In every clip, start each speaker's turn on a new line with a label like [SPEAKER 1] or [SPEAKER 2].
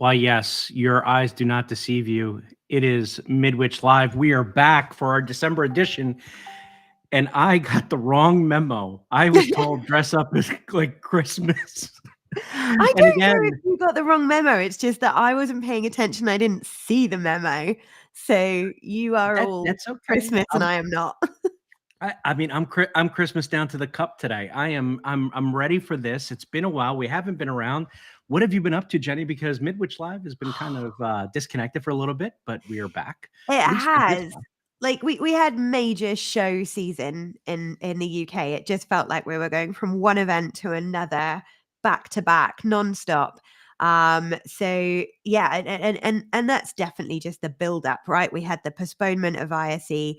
[SPEAKER 1] Why, yes, your eyes do not deceive you. It is Midwich Live. We are back for our December edition, and I got the wrong memo. I was told dress up as like Christmas.
[SPEAKER 2] I
[SPEAKER 1] And
[SPEAKER 2] don't know
[SPEAKER 1] again,
[SPEAKER 2] if you got the wrong memo. It's just that I wasn't paying attention. I didn't see the memo. So you are all
[SPEAKER 1] that's okay.
[SPEAKER 2] Christmas and I am not.
[SPEAKER 1] I mean, I'm Christmas down to the cup today. I'm ready for this. It's been a while. We haven't been around. What have you been up to, Jenny? Because Midwich Live has been kind of disconnected for a little bit, but we are back.
[SPEAKER 2] It
[SPEAKER 1] At least for this
[SPEAKER 2] has.
[SPEAKER 1] one.
[SPEAKER 2] Like we had major show season in the UK. It just felt like we were going from one event to another, back to back, nonstop. So yeah, and that's definitely just the build up, right? We had the postponement of ISE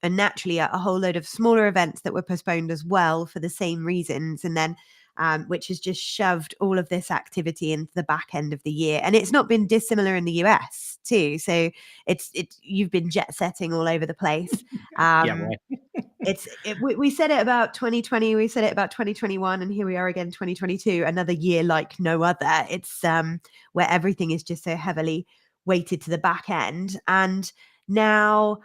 [SPEAKER 2] and naturally a whole load of smaller events that were postponed as well for the same reasons. And then which has just shoved all of this activity into the back end of the year. And it's not been dissimilar in the US too. So it's you've been jet setting all over the place.
[SPEAKER 1] Yeah, right.
[SPEAKER 2] We said it about 2020, we said it about 2021, and here we are again 2022, another year like no other. It's where everything is just so heavily weighted to the back end. And now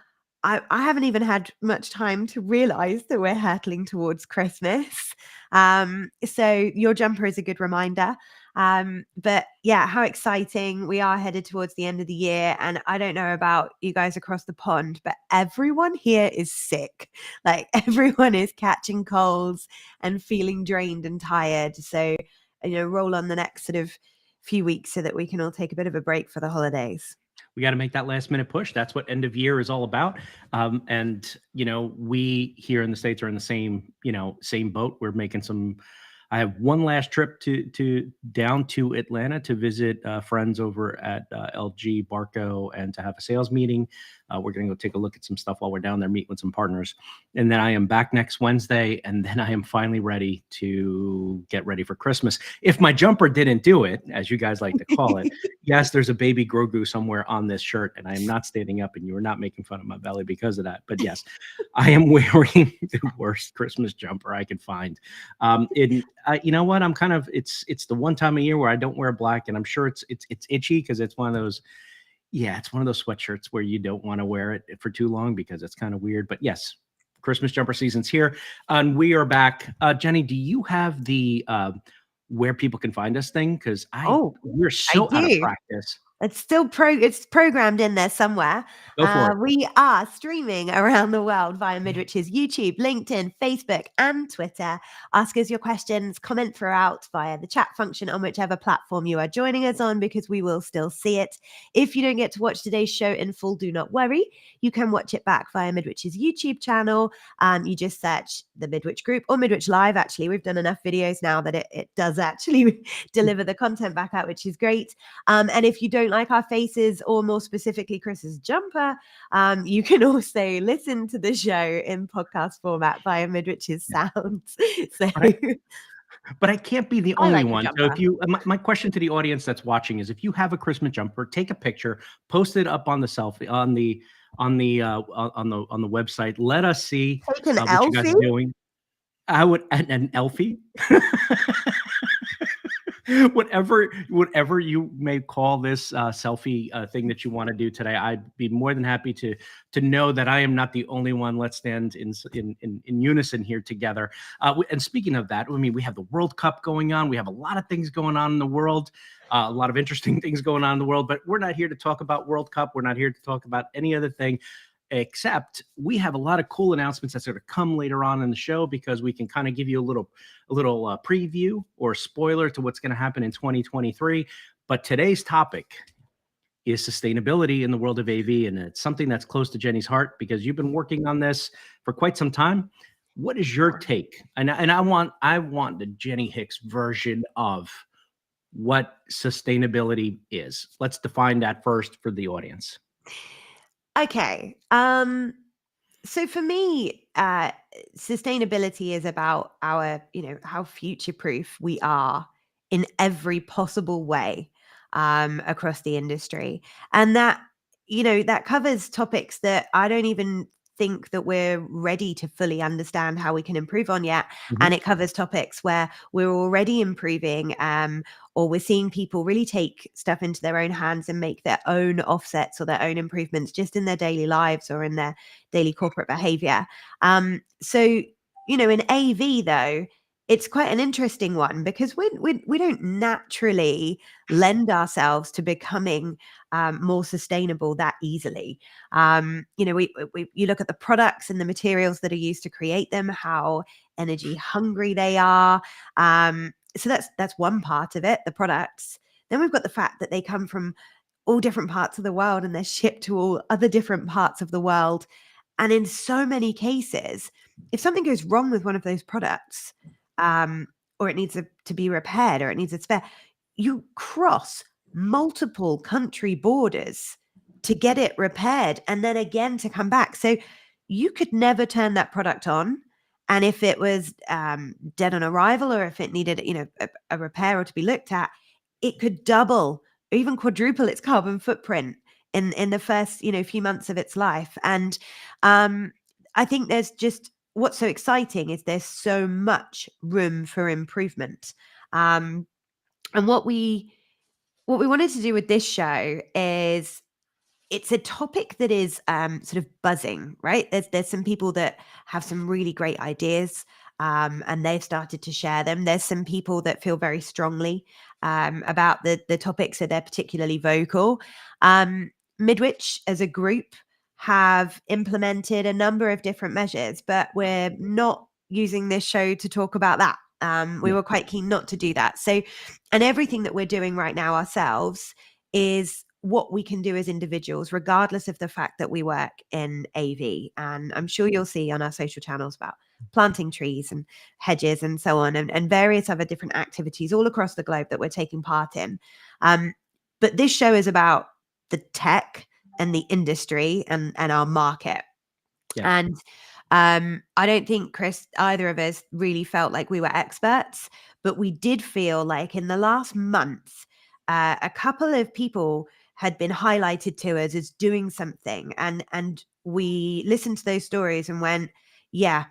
[SPEAKER 2] I haven't even had much time to realize that we're hurtling towards Christmas. So your jumper is a good reminder. But yeah, how exciting. We are headed towards the end of the year. And I don't know about you guys across the pond, but everyone here is sick. Like everyone is catching colds and feeling drained and tired. So, roll on the next sort of few weeks so that we can all take a bit of a break for the holidays.
[SPEAKER 1] We got to make that last minute push. That's what end of year is all about. And we here in the States are in the same boat. We're making I have one last trip to down to Atlanta to visit friends over at LG Barco and to have a sales meeting. We're going to go take a look at some stuff while we're down there, meet with some partners. And then I am back next Wednesday, and then I am finally ready to get ready for Christmas. If my jumper didn't do it, as you guys like to call it, yes, there's a baby Grogu somewhere on this shirt, and I am not standing up, and you are not making fun of my belly because of that. But yes, I am wearing the worst Christmas jumper I could find. You know what? I'm kind of it's the one time of year where I don't wear black, and I'm sure it's itchy because it's one of those. Yeah, it's one of those sweatshirts where you don't want to wear it for too long because it's kind of weird. But yes, Christmas jumper season's here, and we are back. Jenny, do you have the where people can find us thing? Because we're so out of practice.
[SPEAKER 2] It's still it's programmed in there somewhere.
[SPEAKER 1] Go for it.
[SPEAKER 2] We are streaming around the world via Midwich's YouTube, LinkedIn, Facebook, and Twitter. Ask us your questions, comment throughout via the chat function on whichever platform you are joining us on, because we will still see it. If you don't get to watch today's show in full, do not worry. You can watch it back via Midwich's YouTube channel. You just search the Midwich group or Midwich Live. Actually, we've done enough videos now that it does actually deliver the content back out, which is great. And if you don't like our faces, or more specifically Chris's jumper, you can also listen to the show in podcast format via Midwich's sounds. So
[SPEAKER 1] but I can't be the only one. So if you, my question to the audience that's watching is, if you have a Christmas jumper, take a picture, post it up on the selfie on the website. Let us see
[SPEAKER 2] what you guys
[SPEAKER 1] are doing. I would an Elfie. whatever you may call this selfie thing that you want to do today, I'd be more than happy to know that I am not the only one. Let's stand in unison here together. And speaking of that, I mean, we have the World Cup going on. We have a lot of things going on in the world, a lot of interesting things going on in the world. But we're not here to talk about World Cup. We're not here to talk about any other thing, except we have a lot of cool announcements that's going to come later on in the show, because we can kind of give you a little preview or spoiler to what's going to happen in 2023. But today's topic is sustainability in the world of AV, and it's something that's close to Jenny's heart because you've been working on this for quite some time. What is your take? And I want the Jenny Hicks version of what sustainability is. Let's define that first for the audience.
[SPEAKER 2] Okay. So for me, sustainability is about our, how future-proof we are in every possible way across the industry. And that, that covers topics that I don't even think that we're ready to fully understand how we can improve on yet.
[SPEAKER 1] Mhm.
[SPEAKER 2] And it covers topics where we're already improving, or we're seeing people really take stuff into their own hands and make their own offsets or their own improvements just in their daily lives or in their daily corporate behavior. So, in AV though, it's quite an interesting one because we don't naturally lend ourselves to becoming more sustainable that easily. You look at the products and the materials that are used to create them, how energy hungry they are. So that's one part of it, the products. Then we've got the fact that they come from all different parts of the world and they're shipped to all other different parts of the world. And in so many cases, if something goes wrong with one of those products, or it needs to be repaired or it needs a spare, you cross multiple country borders to get it repaired and then again to come back. So you could never turn that product on. And if it was dead on arrival or if it needed, a repair or to be looked at, it could double or even quadruple its carbon footprint in the first, few months of its life. And I think there's just what's so exciting is there's so much room for improvement. And what we wanted to do with this show is it's a topic that is sort of buzzing, right? There's some people that have some really great ideas, and they've started to share them. There's some people that feel very strongly about the topic, so they're particularly vocal. Midwich as a group have implemented a number of different measures, but we're not using this show to talk about that. We were quite keen not to do that. So, and everything that we're doing right now ourselves is what we can do as individuals, regardless of the fact that we work in AV. And I'm sure you'll see on our social channels about planting trees and hedges and so on, and various other different activities all across the globe that we're taking part in. But this show is about the tech and the industry and our market.
[SPEAKER 1] Yeah.
[SPEAKER 2] And I don't think, Chris, either of us really felt like we were experts, but we did feel like in the last month, a couple of people had been highlighted to us as doing something, and we listened to those stories and went, yeah,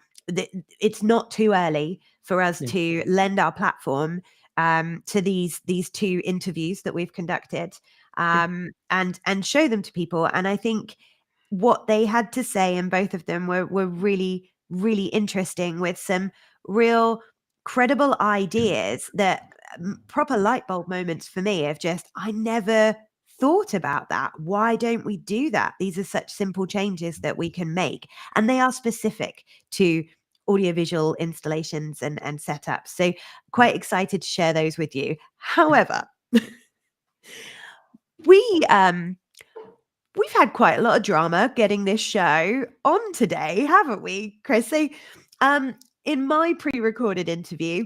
[SPEAKER 2] it's not too early for us
[SPEAKER 1] Yeah.
[SPEAKER 2] to lend our platform to these two interviews that we've conducted, and show them to people. And I think what they had to say, and both of them were really, really interesting, with some real credible ideas that proper light bulb moments for me of just, I never thought about that. Why don't we do that? These are such simple changes that we can make, and they are specific to audiovisual installations and setups. So quite excited to share those with you. However, we've had quite a lot of drama getting this show on today, haven't we, Chris? So, in my pre-recorded interview,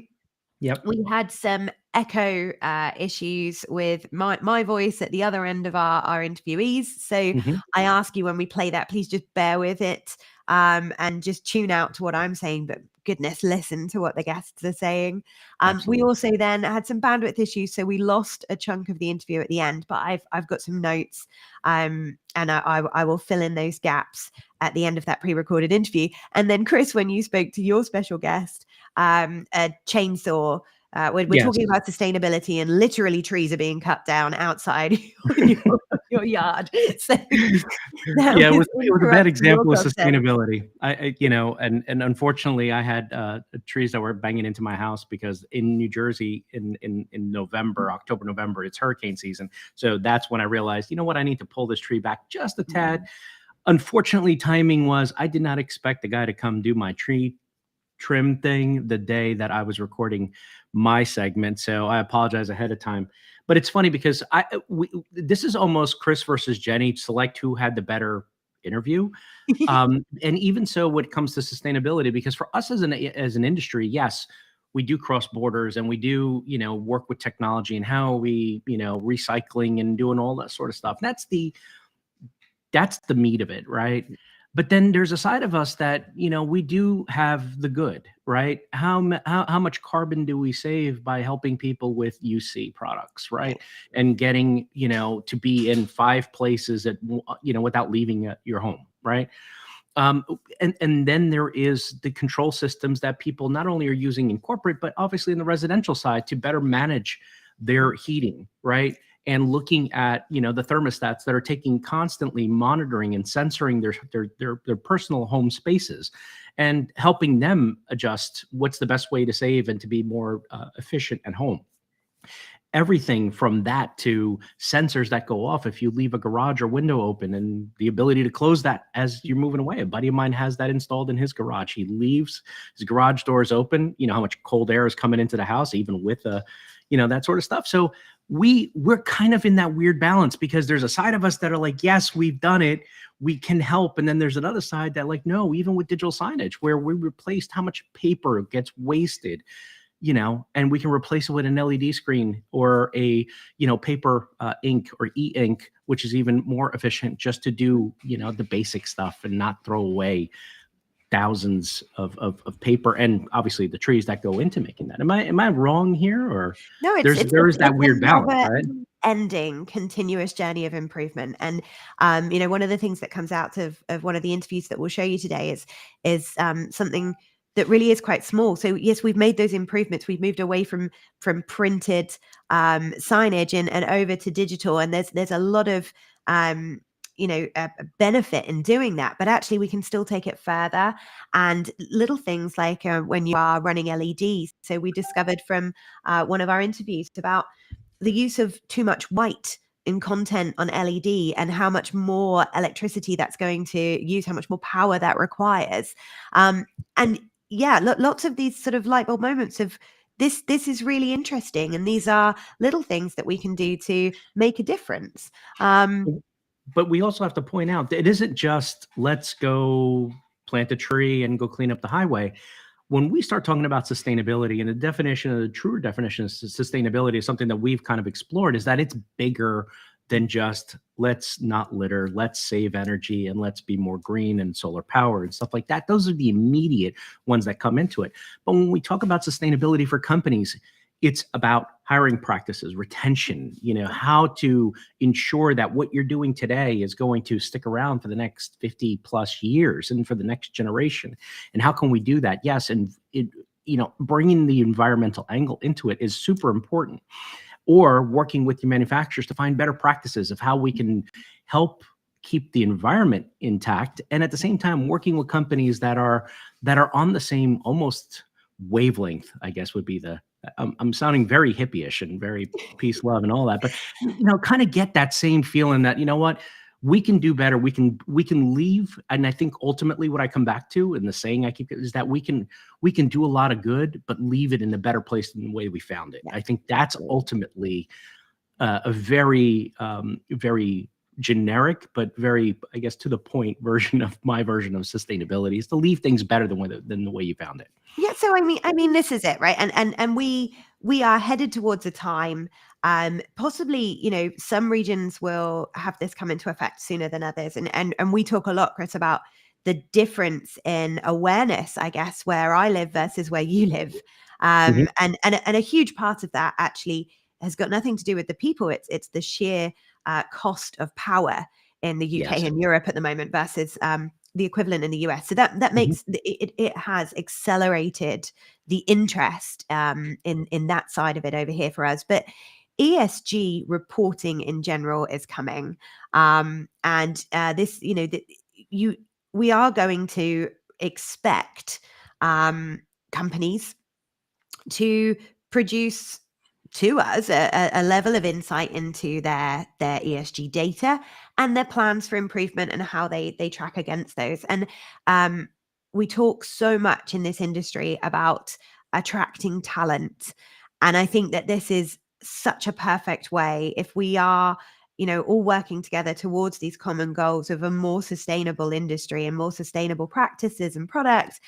[SPEAKER 1] Yep.
[SPEAKER 2] we had some echo issues with my voice at the other end of our interviewees. So
[SPEAKER 1] Mhm.
[SPEAKER 2] I ask you when we play that, please just bear with it, and just tune out to what I'm saying, but goodness, listen to what the guests are saying. We
[SPEAKER 1] Absolutely.
[SPEAKER 2] also then had some bandwidth issues, so we lost a chunk of the interview at the end, but I've got some notes, and I will fill in those gaps at the end of that pre-recorded interview. And then, Chris, when you spoke to your special guest, a chainsaw. We're
[SPEAKER 1] Yes.
[SPEAKER 2] talking about sustainability, and literally trees are being cut down outside your yard. So that
[SPEAKER 1] Yeah, it
[SPEAKER 2] was
[SPEAKER 1] was a bad
[SPEAKER 2] interrupting your
[SPEAKER 1] example of
[SPEAKER 2] content.
[SPEAKER 1] sustainability. And unfortunately, I had trees that were banging into my house because in New Jersey in November, October, November, it's hurricane season. So that's when I realized, you know what, I need to pull this tree back just a tad. Unfortunately, timing was I did not expect the guy to come do my tree trim thing the day that I was recording my segment. So I apologize ahead of time. But it's funny because this is almost Chris versus Jenny, select who had the better interview. And even so, when it comes to sustainability, because for us as an industry, yes, we do cross borders and we do, work with technology and how we, recycling and doing all that sort of stuff. That's the meat of it, right? But then there's a side of us that, we do have the good, right? How much carbon do we save by helping people with UC products, right? And getting, to be in 5 places without leaving your home, right? Um, and then there is the control systems that people not only are using in corporate, but obviously in the residential side to better manage their heating, right? And looking at, you know, the thermostats that are taking constantly monitoring and censoring their personal home spaces, and helping them adjust what's the best way to save and to be more efficient at home. Everything from that to sensors that go off if you leave a garage or window open, and the ability to close that as you're moving away. A buddy of mine has that installed in his garage. He leaves his garage doors open. You know how much cold air is coming into the house, even with you know, that sort of stuff. So we're kind of in that weird balance, because there's a side of us that are like, yes, we've done it, we can help. And then there's another side that like, no, even with digital signage, where we replaced how much paper gets wasted, you know, and we can replace it with an LED screen or a, you know, paper ink or e-ink, which is even more efficient, just to do, you know, the basic stuff and not throw away thousands of paper, and obviously the trees that go into making that. Am I wrong here? Or
[SPEAKER 2] No,
[SPEAKER 1] there is that
[SPEAKER 2] it's
[SPEAKER 1] weird
[SPEAKER 2] a
[SPEAKER 1] balance,
[SPEAKER 2] never
[SPEAKER 1] right?
[SPEAKER 2] ending continuous journey of improvement. And you know, one of the things that comes out of one of the interviews that we'll show you today is something that really is quite small. So yes, we've made those improvements. We've moved away from printed signage and over to digital, and there's a lot of you know, a benefit in doing that, but actually we can still take it further. And little things like when you are running LEDs. So we discovered from one of our interviews about the use of too much white in content on LED, and how much more electricity that's going to use, how much more power that requires. And yeah, lots of these sort of light bulb moments of this is really interesting, and these are little things that we can do to make a difference.
[SPEAKER 1] But we also have to point out that it isn't just let's go plant a tree and go clean up the highway. When we start talking about sustainability, and the definition of the truer definition of sustainability is something that we've kind of explored, is that it's bigger than just let's not litter, let's save energy, and let's be more green and solar power and stuff like that. Those are the immediate ones that come into it. But when we talk about sustainability for companies, it's about hiring practices, retention, you know, how to ensure that what you're doing today is going to stick around for the next 50 plus years and for the next generation. And how can we do that? Yes. And it, you know, bringing the environmental angle into it is super important. Or working with your manufacturers to find better practices of how we can help keep the environment intact, and at the same time working with companies that are on the same almost wavelength, I guess would be the, I'm sounding very hippie-ish and very peace, love, and all that, but you know, kind of get that same feeling that, you know what, we can do better. We can leave. And I think ultimately what I come back to, and the saying I keep, is that we can do a lot of good, but leave it in a better place than the way we found it.
[SPEAKER 2] Yeah.
[SPEAKER 1] I think that's ultimately a very, very generic, but very, I guess, to the point version of my version of sustainability, is to leave things better than the way you found it.
[SPEAKER 2] Yeah, so I mean, this is it, right? And we are headed towards a time, possibly, you know, some regions will have this come into effect sooner than others, and we talk a lot, Chris, about the difference in awareness, I guess, where I live versus where you live,
[SPEAKER 1] Mhm.
[SPEAKER 2] and a huge part of that actually has got nothing to do with the people. It's the sheer cost of power in the UK
[SPEAKER 1] Yes.
[SPEAKER 2] and Europe at the moment versus the equivalent in the US. So that
[SPEAKER 1] Mhm.
[SPEAKER 2] makes it has accelerated the interest in that side of it over here for us. But ESG reporting in general is coming, and this, you know, we are going to expect companies to produce to us a level of insight into their ESG data and their plans for improvement and how they track against those. And we talk so much in this industry about attracting talent, and I think that this is such a perfect way, if we are, you know, all working together towards these common goals of a more sustainable industry and more sustainable practices and products.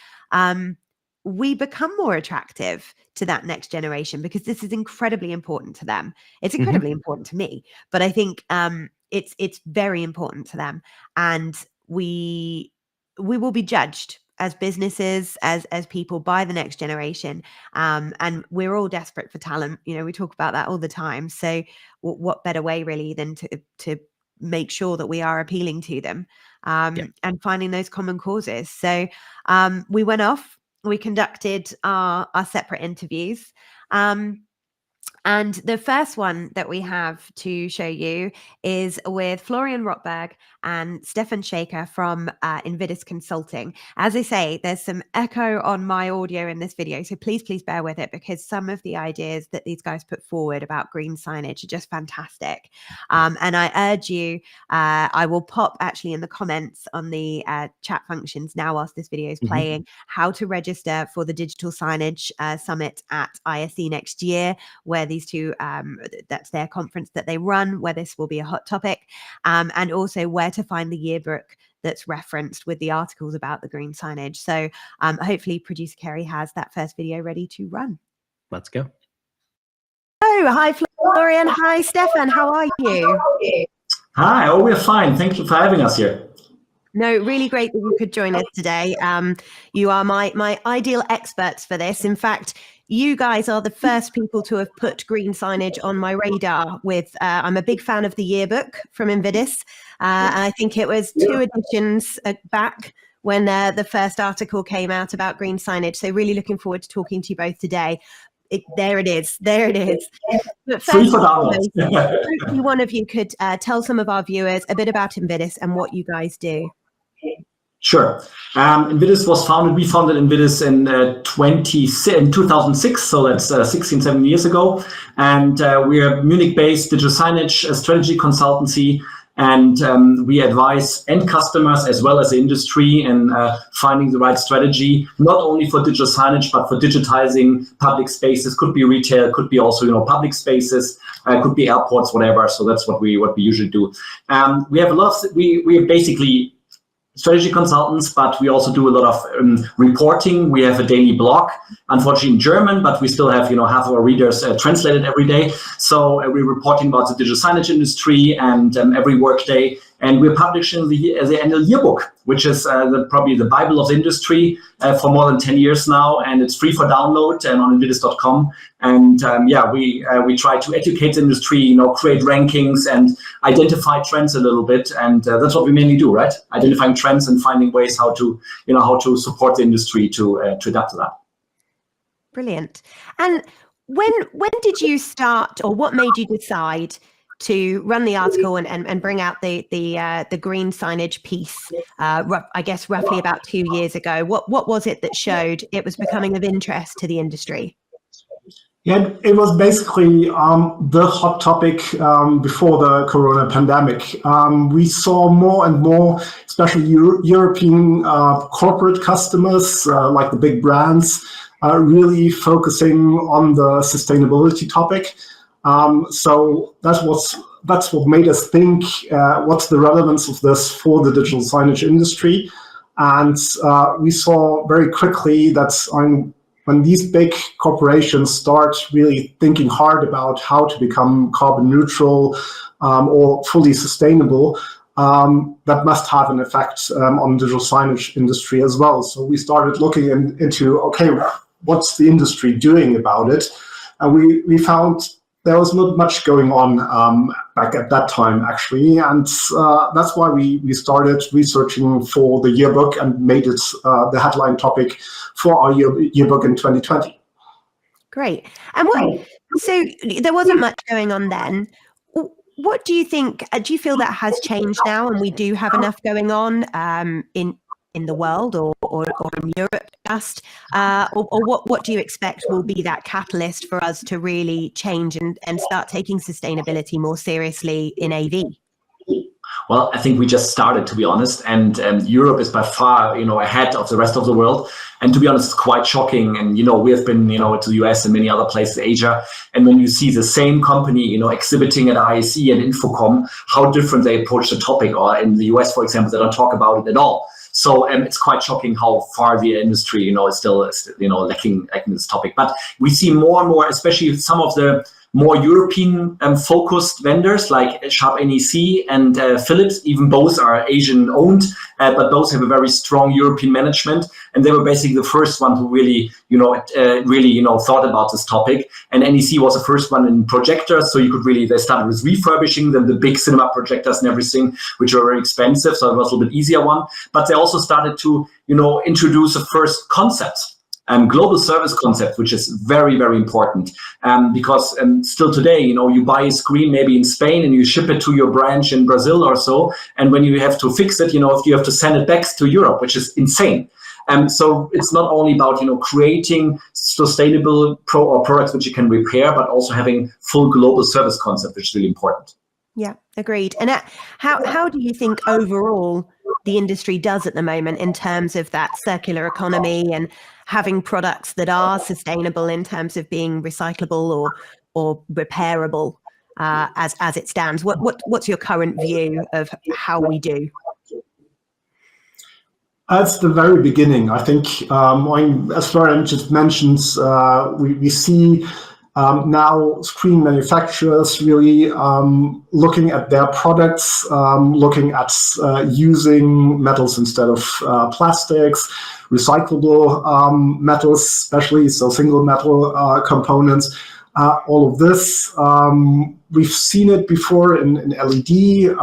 [SPEAKER 2] We become more attractive to that next generation, because this is incredibly important to them. It's
[SPEAKER 1] Mhm.
[SPEAKER 2] incredibly important to me, but I think it's very important to them, and we will be judged as businesses, as people, by the next generation, and we're all desperate for talent. You know, we talk about that all the time. So, what better way really than to make sure that we are appealing to them, and finding those common causes. So we went off, we conducted our separate interviews. And the first one that we have to show you is with Florian Rotberg and Stefan Schieker from Invidis Consulting. As I say, there's some echo on my audio in this video, so please bear with it, because some of the ideas that these guys put forward about green signage are just fantastic. And I urge you, I will pop actually in the comments on the chat functions now whilst this video is playing, how to register for the Digital Signage Summit at ISE next year, where these two, that's their conference that they run, where this will be a hot topic, and also where to find the yearbook that's referenced with the articles about the green signage. So hopefully producer Kerry has that first video ready to run.
[SPEAKER 1] Let's go.
[SPEAKER 2] Oh, hi Florian, hi Stefan, how are you?
[SPEAKER 3] Hi, oh, we're fine. Thank you for having us here.
[SPEAKER 2] No, really great that you could join us today. You are my ideal experts for this. In fact, you guys are the first people to have put green signage on my radar with, I'm a big fan of the yearbook from Invidis. I think it was 2 editions back when the first article came out about green signage. So really looking forward to talking to you both today. There it is. But
[SPEAKER 3] Free for download.
[SPEAKER 2] Hopefully one of you could tell some of our viewers a bit about Invidis and what you guys do.
[SPEAKER 3] Sure. Invidis was founded, we founded Invidis in 2006, so that's 17 years ago. And we're a Munich-based digital signage strategy consultancy. And we advise end customers as well as the industry in finding the right strategy, not only for digital signage, but for digitizing public spaces. Could be retail, could be also public spaces, could be airports, whatever. So that's what we usually do. We have a lot of, we are basically strategy consultants, but we also do a lot of reporting. We have a daily blog, unfortunately in German, but we still have half of our readers translated every day. So we're reporting about the digital signage industry and every workday. And we're publishing the annual yearbook, which is probably the Bible of the industry for more than 10 years now. And it's free for download and on invidis.com. And we try to educate the industry, create rankings and identify trends a little bit. And that's what we mainly do, right? Identifying trends and finding ways how to support the industry to adapt to that.
[SPEAKER 2] Brilliant. And when did you start, or what made you decide to run the article and bring out the green signage piece? I guess roughly about 2 years ago. What was it that showed it was becoming of interest to the industry?
[SPEAKER 4] Yeah, it was basically the hot topic before the corona pandemic. We saw more and more, especially European corporate customers, like the big brands, really focusing on the sustainability topic. So that's what made us think, what's the relevance of this for the digital signage industry? And we saw very quickly that when these big corporations start really thinking hard about how to become carbon neutral or fully sustainable, that must have an effect on the digital signage industry as well. So we started looking into, okay, what's the industry doing about it? And we found there was not much going on back at that time, actually. And that's why we started researching for the yearbook and made it the headline topic for our yearbook in 2020. Great.
[SPEAKER 2] And so there wasn't much going on then. What do you think, do you feel that has changed now and we do have enough going on in the world or in Europe just, or what do you expect will be that catalyst for us to really change and start taking sustainability more seriously in AV?
[SPEAKER 3] Well, I think we just started, to be honest, and Europe is by far, ahead of the rest of the world. And to be honest, it's quite shocking. And, we have been, to the US and many other places, Asia. And when you see the same company, exhibiting at ISE and Infocom, how different they approach the topic, or in the US, for example, they don't talk about it at all. So it's quite shocking how far the industry, is still, lacking this topic. But we see more and more, especially some of the more European focused vendors like Sharp NEC and Philips. Even both are Asian owned, but those have a very strong European management. And they were basically the first one who really, thought about this topic. And NEC was the first one in projectors. So they started with refurbishing them, the big cinema projectors and everything, which were very expensive. So it was a little bit easier one. But they also started to, introduce the first concepts. Global service concept, which is very, very important, because still today, you buy a screen maybe in Spain and you ship it to your branch in Brazil or so. And when you have to fix it, you have to send it back to Europe, which is insane. So it's not only about, creating sustainable products which you can repair, but also having full global service concept, which is really important.
[SPEAKER 2] Yeah, agreed. And how do you think overall the industry does at the moment in terms of that circular economy and having products that are sustainable in terms of being recyclable or repairable as it stands? What's your current view of how we do?
[SPEAKER 4] At the very beginning, I think, as Florian just mentioned, we see now screen manufacturers really looking at their products, looking at using metals instead of plastics, recyclable metals, especially, so single metal components. All of this, we've seen it before in LED.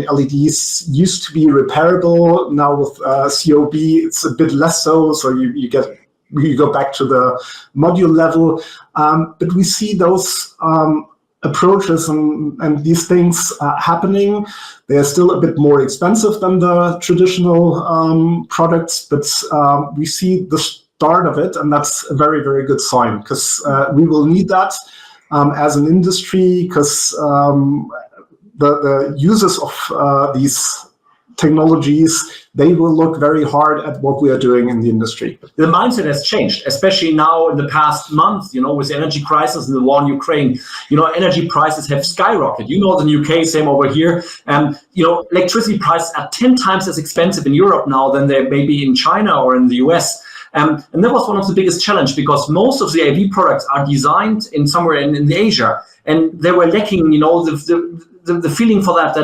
[SPEAKER 4] LEDs used to be repairable. Now with COB, it's a bit less so. So you go back to the module level. But we see those approaches and these things happening. They are still a bit more expensive than the traditional products, but we see the start of it, and that's a very, very good sign, because we will need that as an industry, because the users of these technologies, they will look very hard at what we are doing in the industry.
[SPEAKER 3] The mindset has changed, especially now in the past month, with the energy crisis and the war in Ukraine. Energy prices have skyrocketed. In the UK, same over here. Electricity prices are 10 times as expensive in Europe now than they may be in China or in the US. And that was one of the biggest challenges, because most of the AV products are designed in somewhere in Asia, and they were lacking, the feeling for that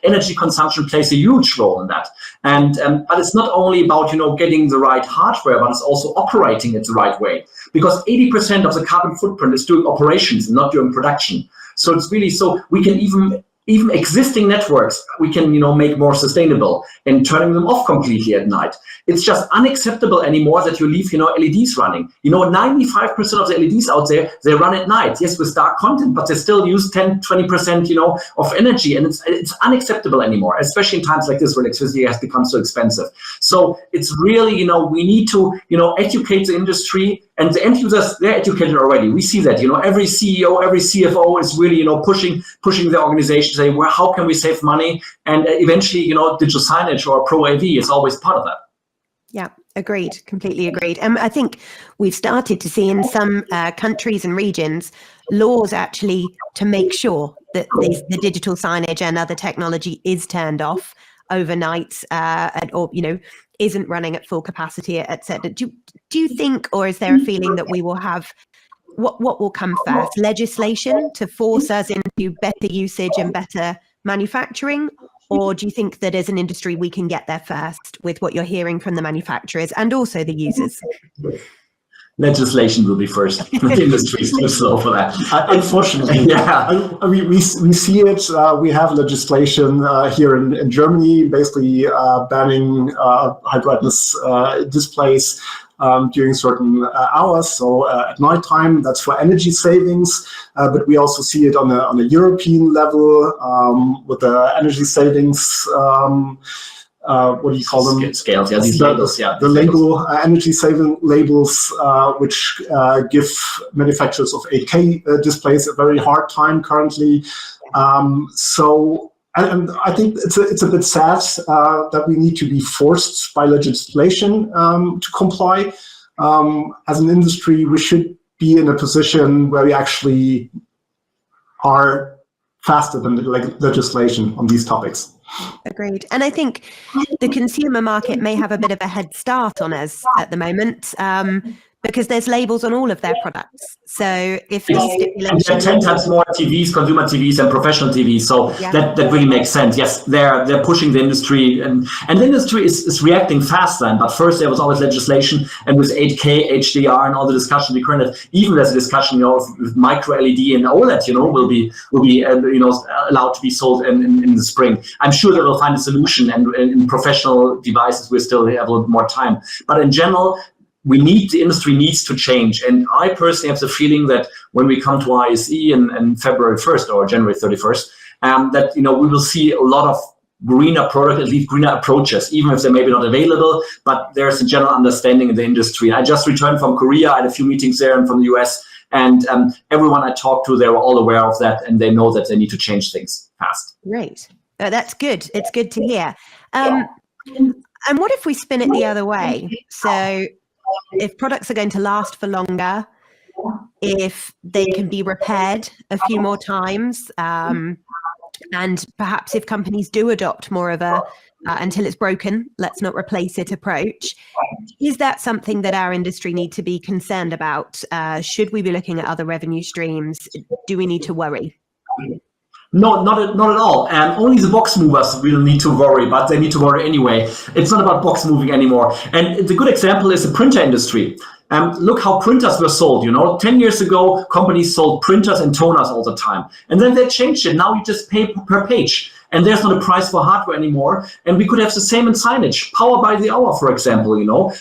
[SPEAKER 3] energy consumption plays a huge role in that. And but it's not only about getting the right hardware, but it's also operating it the right way, because 80% of the carbon footprint is doing operations and not doing production. So it's really, so we can even existing networks, we can make more sustainable and turning them off completely at night. It's just unacceptable anymore that you leave LEDs running. 95% of the LEDs out there, they run at night. Yes, with dark content, but they still use 10-20% of energy, and it's unacceptable anymore, especially in times like this where electricity has become so expensive. So it's really we need to educate the industry, and the end users, they're educated already. We see that every CEO, every CFO is really pushing the organization, saying, well, how can we save money? And eventually digital signage or Pro AV is always part of that.
[SPEAKER 2] Yeah, agreed. Completely agreed. And I think we've started to see in some countries and regions laws actually to make sure that the digital signage and other technology is turned off overnight or isn't running at full capacity, etc. Do you think, or is there a feeling that we will have what will come first? Legislation to force us into better usage and better manufacturing? Or do you think that as an industry, we can get there first with what you're hearing from the manufacturers and also the users?
[SPEAKER 3] Legislation will be first. The industry is too slow for that.
[SPEAKER 4] Unfortunately,
[SPEAKER 3] yeah.
[SPEAKER 4] We see it. We have legislation here in Germany, basically banning high brightness displays during certain hours, so at nighttime. That's for energy savings, but we also see it on a European level with the energy savings. What do you call them?
[SPEAKER 3] Scales, yeah, these labels, yeah.
[SPEAKER 4] The label, energy saving labels, which give manufacturers of 8K displays a very hard time currently. And I think it's a bit sad that we need to be forced by legislation to comply. As an industry, we should be in a position where we actually are faster than the legislation on these topics.
[SPEAKER 2] Agreed. And I think the consumer market may have a bit of a head start on us at the moment because there's labels on all of their products. So if these
[SPEAKER 3] And
[SPEAKER 2] stipulations,
[SPEAKER 3] there are 10 times more TVs, consumer TVs, and professional TVs. So that really makes sense. Yes, they're pushing the industry, and the industry is reacting faster. But first there was always legislation, and with 8K, HDR, and all the discussion we currently have, even there's a discussion, with micro LED and OLED, will be allowed to be sold in the spring. I'm sure they will find a solution, and in professional devices we still have a little more time. But in general, the industry needs to change. And I personally have the feeling that when we come to ISE in February 1st or January 31st, that, we will see a lot of greener product, at least greener approaches, even if they're maybe not available, but there's a general understanding in the industry. I just returned from Korea. I had a few meetings there and from the US, and everyone I talked to, they were all aware of that, and they know that they need to change things fast.
[SPEAKER 2] Great. That's good. It's good to hear. And what if we spin it the other way? So if products are going to last for longer, if they can be repaired a few more times, and perhaps if companies do adopt more of a until it's broken, let's not replace it approach, is that something that our industry need to be concerned about? Should we be looking at other revenue streams? Do we need to worry?
[SPEAKER 3] No, not at all. Only the box movers will need to worry, but they need to worry anyway. It's not about box moving anymore. And the good example is the printer industry. Look how printers were sold. 10 years ago, companies sold printers and toners all the time. And then they changed it. Now you just pay per page. And there's not a price for hardware anymore. And we could have the same in signage, power by the hour, for example,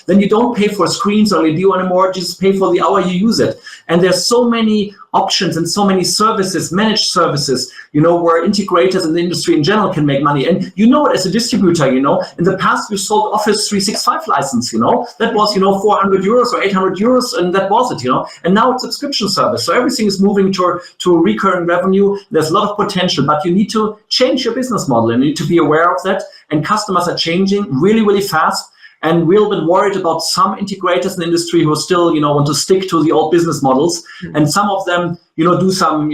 [SPEAKER 3] Then you don't pay for screens or LED anymore, just pay for the hour you use it. And there's so many options and so many services, managed services, where integrators in the industry in general can make money. And it as a distributor, in the past we sold Office 365 license, that was, 400 euros or 800 euros, and that was it, And now it's subscription service. So everything is moving to recurring revenue. There's a lot of potential, but you need to change your business model, and you need to be aware of that. And customers are changing really, really fast. And we're a bit worried about some integrators in the industry who still, want to stick to the old business models. And some of them, do some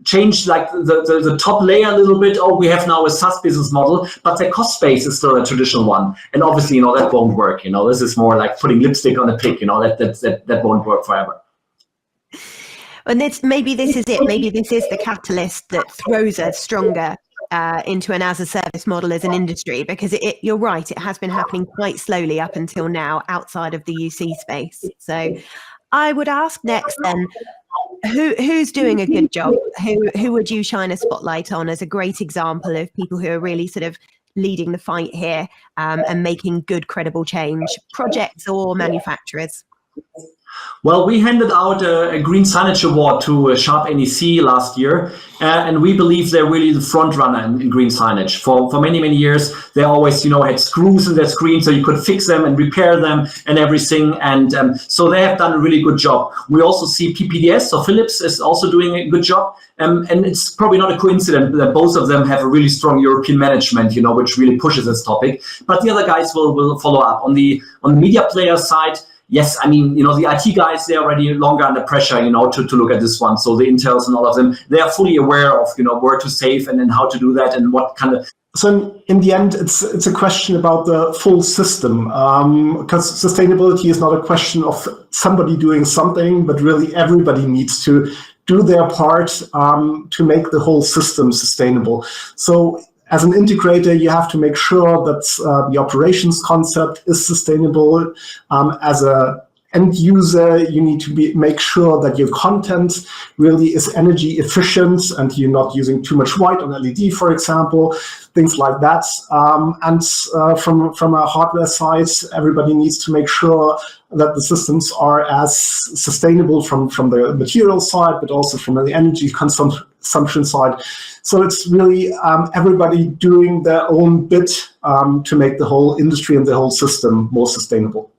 [SPEAKER 3] change, like the top layer a little bit. Oh, we have now a SaaS business model, but the cost base is still a traditional one. And obviously, that won't work. This is more like putting lipstick on a pig. That won't work forever.
[SPEAKER 2] And maybe this is it. Maybe this is the catalyst that throws us stronger into an as-a-service model as an industry, because you're right, it has been happening quite slowly up until now outside of the UC space. So I would ask next then, who's doing a good job? Who would you shine a spotlight on as a great example of people who are really sort of leading the fight here, and making good, credible change, projects or manufacturers?
[SPEAKER 3] Well, we handed out a Green Signage Award to Sharp NEC last year, and we believe they're really the front runner in green signage. For many, many years, they always, had screws in their screen so you could fix them and repair them and everything. And so they have done a really good job. We also see PPDS, so Philips is also doing a good job. And it's probably not a coincidence that both of them have a really strong European management, which really pushes this topic. But the other guys will follow up. On the media player side, yes, the IT guys, they're already longer under pressure, to look at this one. So the Intels and all of them, they are fully aware of, where to save and how to do that and what kind of.
[SPEAKER 4] So in the end, it's a question about the full system, because sustainability is not a question of somebody doing something, but really everybody needs to do their part to make the whole system sustainable. So as an integrator, you have to make sure that the operations concept is sustainable. As an end user, you need to make sure that your content really is energy efficient and you're not using too much white on LED, for example, things like that. And from a hardware side, everybody needs to make sure that the systems are as sustainable from the material side, but also from the energy consumption side. So it's really everybody doing their own bit to make the whole industry and the whole system more sustainable.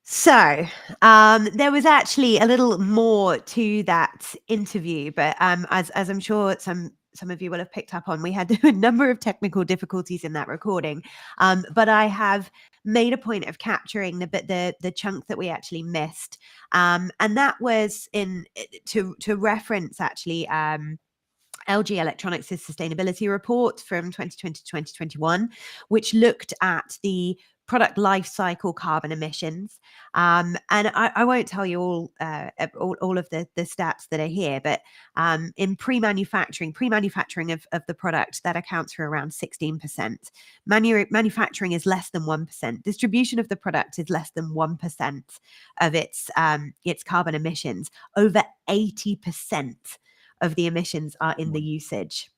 [SPEAKER 2] So there was actually a little more to that interview, but as I'm sure some of you will have picked up on, we had a number of technical difficulties in that recording, but I have made a point of capturing the chunk that we actually missed, and that was to reference actually LG Electronics' sustainability report from 2020 to 2021, which looked at the product life cycle carbon emissions. And I won't tell you all of the stats that are here, but in pre-manufacturing of the product, that accounts for around 16%. Manufacturing is less than 1%. Distribution of the product is less than 1% of its carbon emissions. Over 80% of the emissions are in the usage.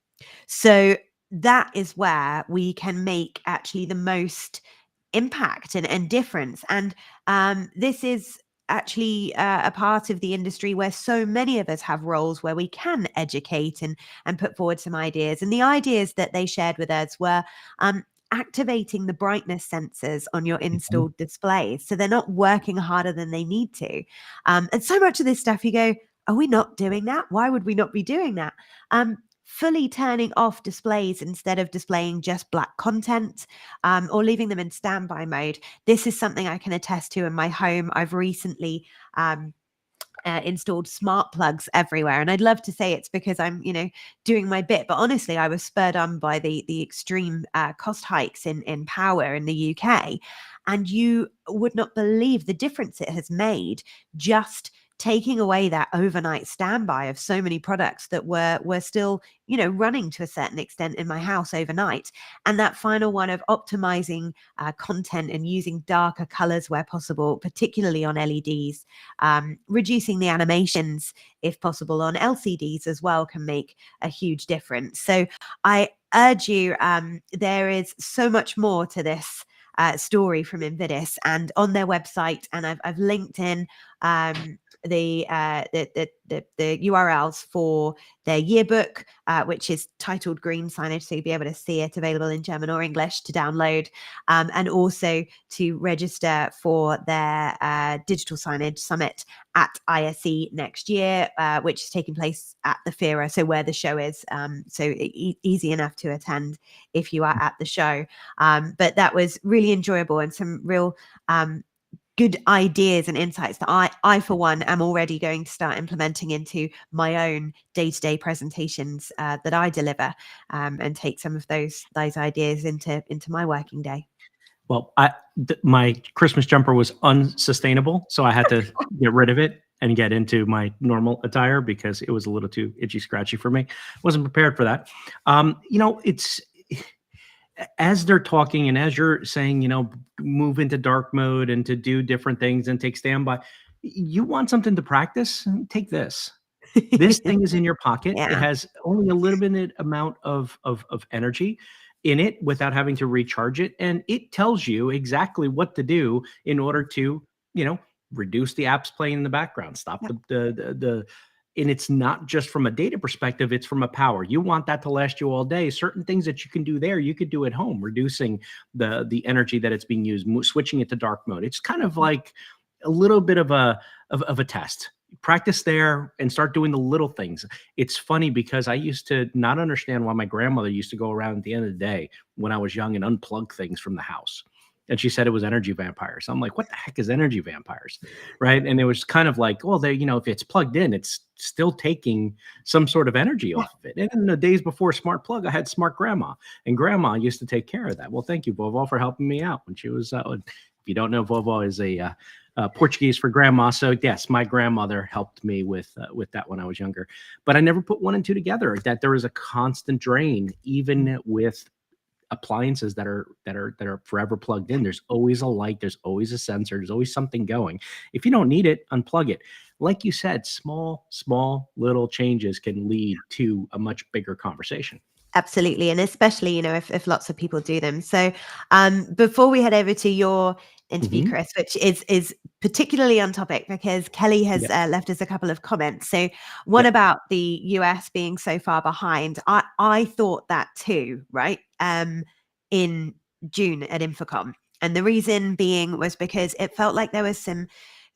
[SPEAKER 2] So that is where we can make actually the most impact and difference. And this is actually a part of the industry where so many of us have roles where we can educate and put forward some ideas. And the ideas that they shared with us were activating the brightness sensors on your installed displays, so they're not working harder than they need to. And so much of this stuff, you go, are we not doing that? Why would we not be doing that? Fully turning off displays instead of displaying just black content, or leaving them in standby mode. This is something I can attest to in my home. I've recently installed smart plugs everywhere, and I'd love to say it's because I'm doing my bit, but honestly I was spurred on by the extreme cost hikes in power in the UK, and you would not believe the difference it has made just taking away that overnight standby of so many products that were still, running to a certain extent in my house overnight. And that final one of optimizing content and using darker colors where possible, particularly on LEDs, reducing the animations if possible on LCDs as well, can make a huge difference. So I urge you, there is so much more to this story from Invidis, and on their website, and I've linked in the URLs for their yearbook, which is titled Green Signage, so you'll be able to see it, available in German or English to download, and also to register for their digital signage summit at ISE next year, which is taking place at the FIRA, so where the show is, so easy enough to attend if you are at the show. But that was really enjoyable, and some real good ideas and insights that I for one am already going to start implementing into my own day-to-day presentations that I deliver, and take some of those ideas into my working day.
[SPEAKER 1] Well, my Christmas jumper was unsustainable, so I had to get rid of it and get into my normal attire because it was a little too itchy scratchy for me. Wasn't prepared for that. It's as they're talking and as you're saying, move into dark mode and to do different things and take standby. You want something to practice? Take this. This thing is in your pocket.
[SPEAKER 2] Yeah.
[SPEAKER 1] It has only a limited amount of energy in it without having to recharge it. And it tells you exactly what to do in order to, reduce the apps playing in the background, stop the and it's not just from a data perspective, it's from a power. You want that to last you all day. Certain things that you can do there, you could do at home, reducing the energy that it's being used, switching it to dark mode. It's kind of like a little bit of a test. Practice there and start doing the little things. It's funny because I used to not understand why my grandmother used to go around at the end of the day when I was young and unplug things from the house. And she said it was energy vampires. I'm like, what the heck is energy vampires? Right. And it was kind of like, well, if it's plugged in, it's still taking some sort of energy off of it. And in the days before Smart Plug, I had Smart Grandma, and Grandma used to take care of that. Well, thank you, Vovó, for helping me out when she was, if you don't know, Vovó is a Portuguese for grandma. So yes, my grandmother helped me with that when I was younger, but I never put one and two together, that there is a constant drain, even with appliances that are forever plugged in. There's always a light, there's always a sensor, there's always something going. If you don't need it, unplug it. Like you said, small little changes can lead to a much bigger conversation.
[SPEAKER 2] Absolutely. And especially, if lots of people do them. So before we head over to your interview, Chris, which is particularly on topic because Kelly has left us a couple of comments. So one about the US being so far behind. I thought that too, right? In June at Infocom. And the reason being was because it felt like there was some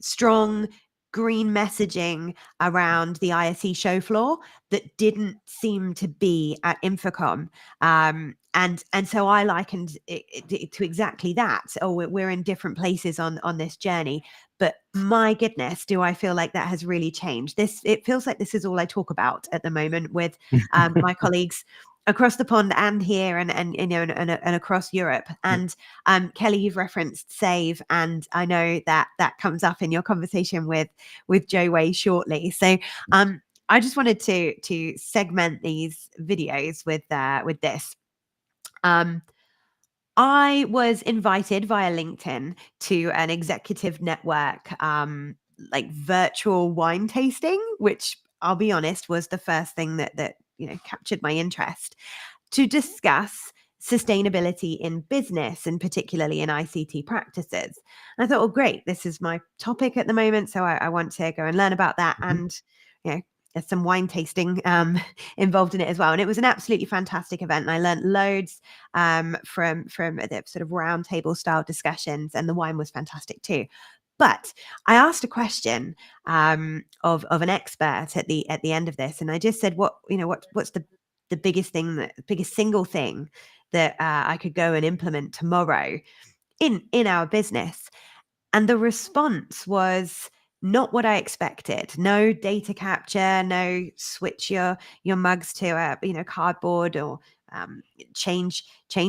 [SPEAKER 2] strong green messaging around the ISE show floor that didn't seem to be at Infocom. And so I likened it to exactly that. Oh, we're in different places on this journey. But my goodness, do I feel like that has really changed? It feels like this is all I talk about at the moment with my colleagues across the pond and here and you know and across Europe. And Kelly, you've referenced Save, and I know that comes up in your conversation with Joe Way shortly. So I just wanted to segment these videos with this. I was invited via LinkedIn to an executive network like virtual wine tasting, which I'll be honest was the first thing that you know captured my interest, to discuss sustainability in business and particularly in ICT practices. And I thought, well, great, this is my topic at the moment, so I want to go and learn about that. And you know, there's some wine tasting involved in it as well. And it was an absolutely fantastic event. And I learned loads from the sort of roundtable style discussions, and the wine was fantastic too. But I asked a question of an expert at the end of this, and I just said, what's the biggest single thing that I could go and implement tomorrow in our business? And the response was not what I expected. No data capture, no switch your mugs to cardboard, or change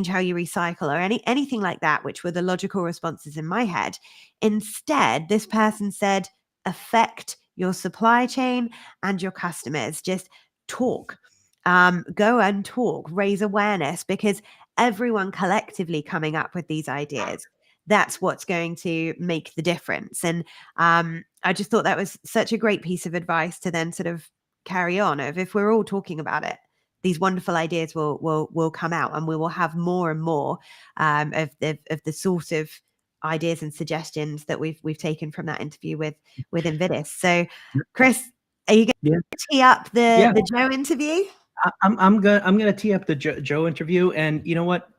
[SPEAKER 2] how you recycle, or anything like that, which were the logical responses in my head. Instead, this person said, affect your supply chain and your customers. Just talk. Go and talk, raise awareness, because everyone collectively coming up with these ideas, that's what's going to make the difference. And I just thought that was such a great piece of advice to then sort of carry on. If we're all talking about it, these wonderful ideas will come out, and we will have more and more of the sort of ideas and suggestions that we've taken from that interview with Invidis. So, Chris, are you going to tee up the Joe interview?
[SPEAKER 1] I'm gonna tee up the Joe interview, and you know what,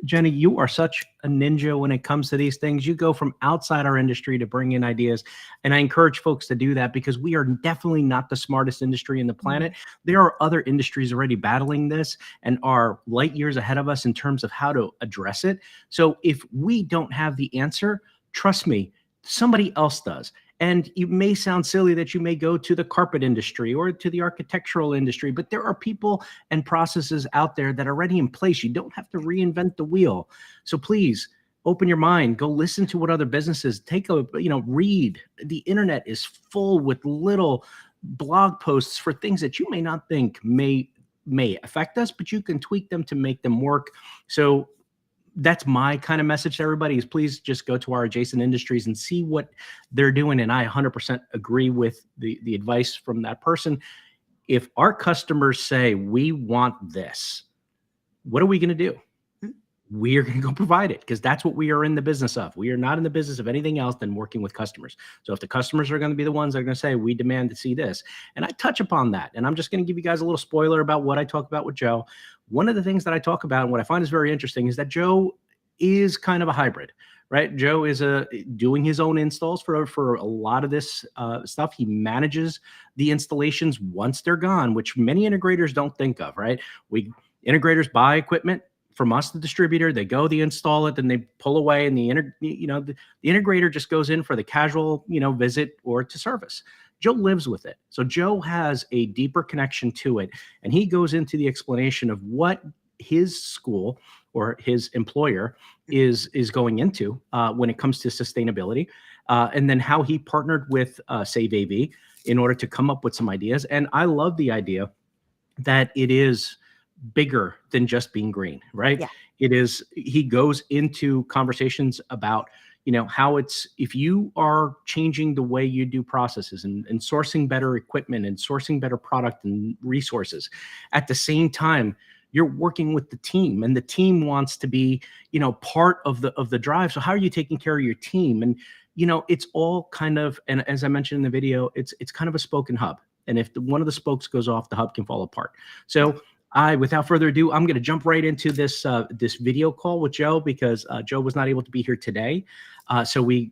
[SPEAKER 1] Jenny, you are such a ninja when it comes to these things. You go from outside our industry to bring in ideas, and I encourage folks to do that, because we are definitely not the smartest industry in the planet. There are other industries already battling this and are light years ahead of us in terms of how to address it. So if we don't have the answer, trust me, somebody else does. And it may sound silly that you may go to the carpet industry or to the architectural industry, but there are people and processes out there that are already in place. You don't have to reinvent the wheel. So please open your mind, go listen to what other businesses read. The internet is full with little blog posts for things that you may not think may affect us, but you can tweak them to make them work. So that's my kind of message to everybody, is please just go to our adjacent industries and see what they're doing. And I 100% agree with the advice from that person. If our customers say, we want this, what are we going to do? We are going to go provide it, because that's what we are in the business of. We are not in the business of anything else than working with customers. So if the customers are going to be the ones that are going to say, we demand to see this, and I touch upon that, and I'm just going to give you guys a little spoiler about what I talk about with Joe. One of the things that I talk about, and what I find is very interesting, is that Joe is kind of a hybrid, right? Joe is doing his own installs for a lot of this stuff. He manages the installations once they're gone, which many integrators don't think of, right? Integrators buy equipment from us, the distributor, they install it, then they pull away, and the integrator just goes in for the casual, visit or to service. Joe lives with it. So Joe has a deeper connection to it, and he goes into the explanation of what his school or his employer is going into when it comes to sustainability, and then how he partnered with Save AV in order to come up with some ideas. And I love the idea that it is bigger than just being green, right? Yeah. It is, he goes into conversations about, how if you are changing the way you do processes and sourcing better equipment and sourcing better product and resources, at the same time, you're working with the team, and the team wants to be, part of the drive. So how are you taking care of your team? And, it's all kind of, and as I mentioned in the video, it's kind of a spoken hub. And if one of the spokes goes off, the hub can fall apart. So without further ado, I'm going to jump right into this video call with Joe, because Joe was not able to be here today. So we,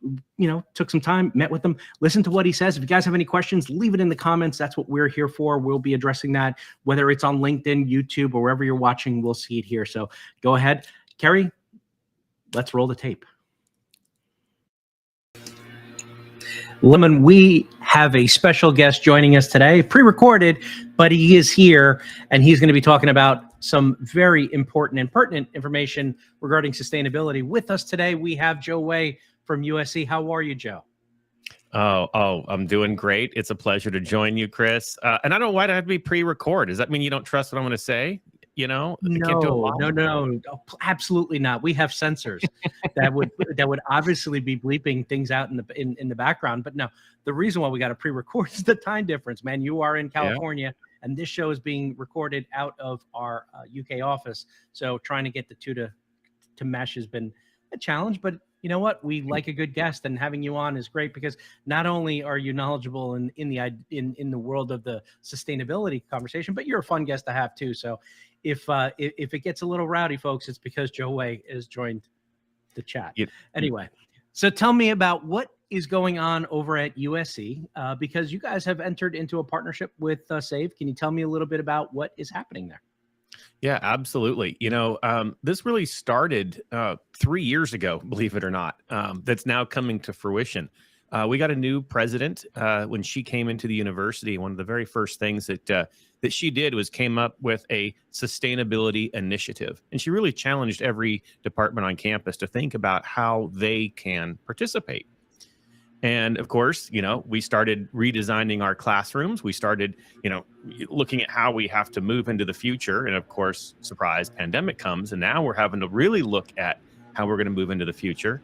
[SPEAKER 1] took some time, met with him, listened to what he says. If you guys have any questions, leave it in the comments. That's what we're here for. We'll be addressing that, whether it's on LinkedIn, YouTube, or wherever you're watching, we'll see it here. So go ahead. Kerry, let's roll the tape. Lemon, we have a special guest joining us today, pre-recorded, but he is here, and he's going to be talking about some very important and pertinent information regarding sustainability. With us today, we have Joe Way from USC. How are you, Joe?
[SPEAKER 5] Oh, I'm doing great. It's a pleasure to join you, Chris. And I don't know why I have to be pre-record. Does that mean you don't trust what I'm going to say? You know, I can't do it live?
[SPEAKER 1] No, absolutely not. We have sensors that would obviously be bleeping things out in the background. But no, the reason why we got to pre-record is the time difference, man. You are in California, and this show is being recorded out of our UK office. So trying to get the two to mesh has been a challenge, but you know what? We like a good guest, and having you on is great because not only are you knowledgeable in the world of the sustainability conversation, but you're a fun guest to have too. So if it gets a little rowdy, folks, it's because Joe Way has joined the chat. Anyway, so tell me about what is going on over at USC because you guys have entered into a partnership with SAVE. Can you tell me a little bit about what is happening there?
[SPEAKER 5] Yeah, absolutely. You know, this really started 3 years ago, believe it or not. That's now coming to fruition. We got a new president when she came into the university. One of the very first things that she did was came up with a sustainability initiative. And she really challenged every department on campus to think about how they can participate. And of course, you know, we started redesigning our classrooms. We started, you know, looking at how we have to move into the future. And of course, surprise, pandemic comes. And now we're having to really look at how we're going to move into the future.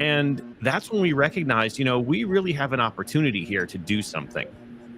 [SPEAKER 5] And that's when we recognized, you know, we really have an opportunity here to do something.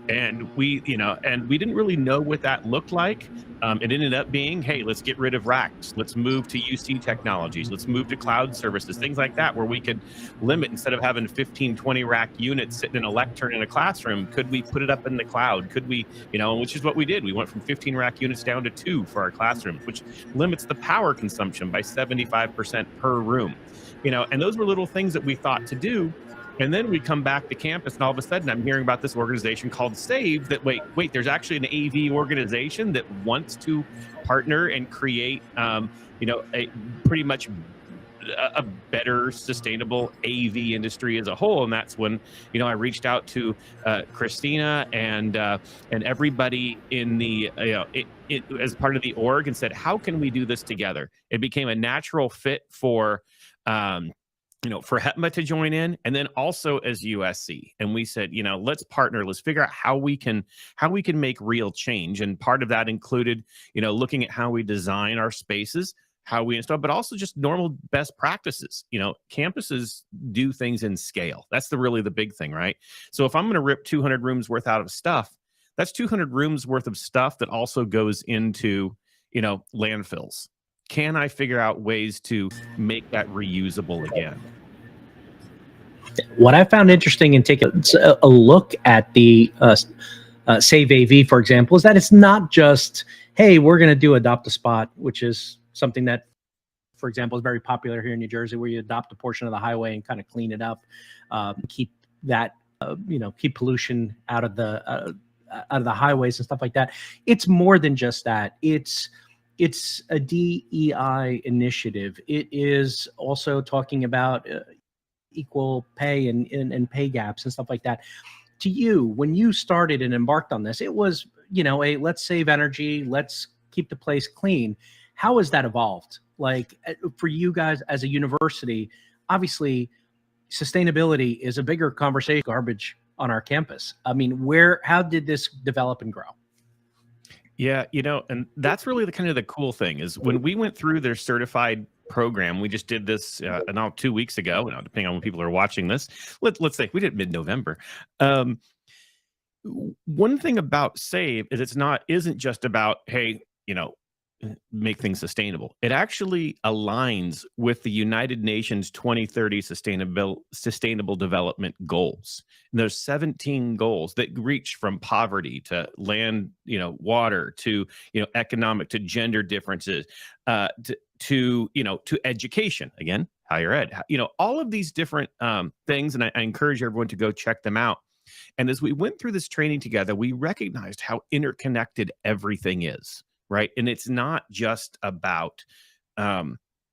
[SPEAKER 5] And we didn't really know what that looked like. It ended up being, hey, let's get rid of racks. Let's move to UC technologies. Let's move to cloud services, things like that, where we could limit, instead of having 15, 20 rack units sitting in a lectern in a classroom, could we put it up in the cloud? Could we, you know, which is what we did. We went from 15 rack units down to 2 for our classrooms, which limits the power consumption by 75% per room. You know, and those were little things that we thought to do. And then we come back to campus, and all of a sudden I'm hearing about this organization called SAVE that, wait, there's actually an AV organization that wants to partner and create, you know, a pretty much a better sustainable AV industry as a whole. And that's when, you know, I reached out to Christina and everybody in the, as part of the org, and said, how can we do this together? It became a natural fit for, you know, for HETMA to join in, and then also as USC. And we said, you know, let's partner. Let's figure out how we can make real change. And part of that included, you know, looking at how we design our spaces, how we install, but also just normal best practices. You know, campuses do things in scale. That's really the big thing, right? So if I'm going to rip 200 rooms worth out of stuff, that's 200 rooms worth of stuff that also goes into, you know, landfills. Can I figure out ways to make that reusable again?
[SPEAKER 1] What I found interesting in taking a look at the Save AV, for example, is that it's not just, hey, we're going to do adopt a spot, which is something that, for example, is very popular here in New Jersey, where you adopt a portion of the highway and kind of clean it up, keep that, keep pollution out of the highways and stuff like that. It's more than just that. It's a DEI initiative. It is also talking about equal pay and pay gaps and stuff like that. To you, when you started and embarked on this, it was, you know, let's save energy, let's keep the place clean. How has that evolved? Like for you guys as a university, obviously sustainability is a bigger conversation, garbage on our campus. I mean, how did this develop and grow?
[SPEAKER 5] Yeah, you know, and that's really the kind of the cool thing is when we went through their certified program, we just did this now 2 weeks ago, depending on when people are watching this. Let's say we did mid-November. One thing about SAVE is isn't just about, hey, you know, make things sustainable. It actually aligns with the United Nations 2030 Sustainable Development Goals. And there's 17 goals that reach from poverty to land, you know, water to, you know, economic to gender differences, to education, again, higher ed, you know, all of these different things. And I encourage everyone to go check them out. And as we went through this training together, we recognized how interconnected everything is. Right. And it's not just about,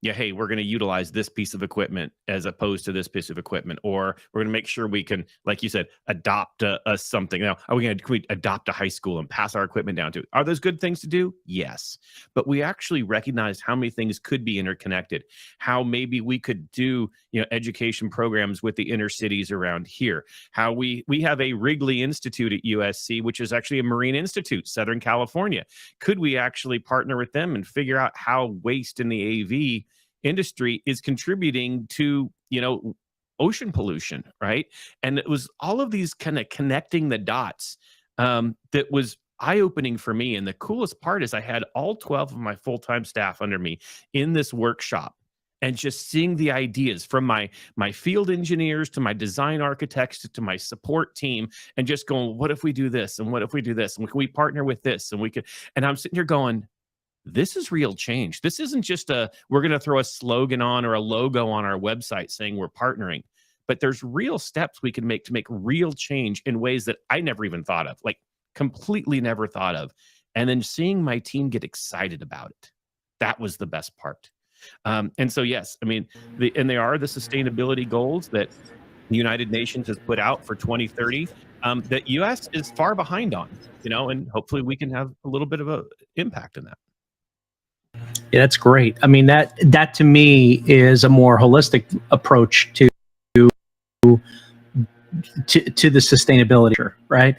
[SPEAKER 5] yeah, hey, we're going to utilize this piece of equipment as opposed to this piece of equipment, or we're going to make sure we can, like you said, adopt a something. Now, are we going to adopt a high school and pass our equipment down to? Are those good things to do? Yes, but we actually recognized how many things could be interconnected. How maybe we could do, education programs with the inner cities around here. How we have a Wrigley Institute at USC, which is actually a Marine Institute, Southern California. Could we actually partner with them and figure out how waste in the AV industry is contributing to, ocean pollution, right? And it was all of these kind of connecting the dots that was eye-opening for me. And the coolest part is I had all 12 of my full-time staff under me in this workshop, and just seeing the ideas from my field engineers to my design architects to my support team, and just going, what if we do this? And what if we do this? And can we partner with this? And we could, and I'm sitting here going, this is real change. This isn't just we're going to throw a slogan on or a logo on our website saying we're partnering, but there's real steps we can make to make real change in ways that I never even thought of, like completely never thought of. And then seeing my team get excited about it, that was the best part. And so, yes, I mean, they are the sustainability goals that the United Nations has put out for 2030 that US is far behind on, and hopefully we can have a little bit of an impact in that.
[SPEAKER 1] Yeah, that's great. I mean, that to me is a more holistic approach to the sustainability, right?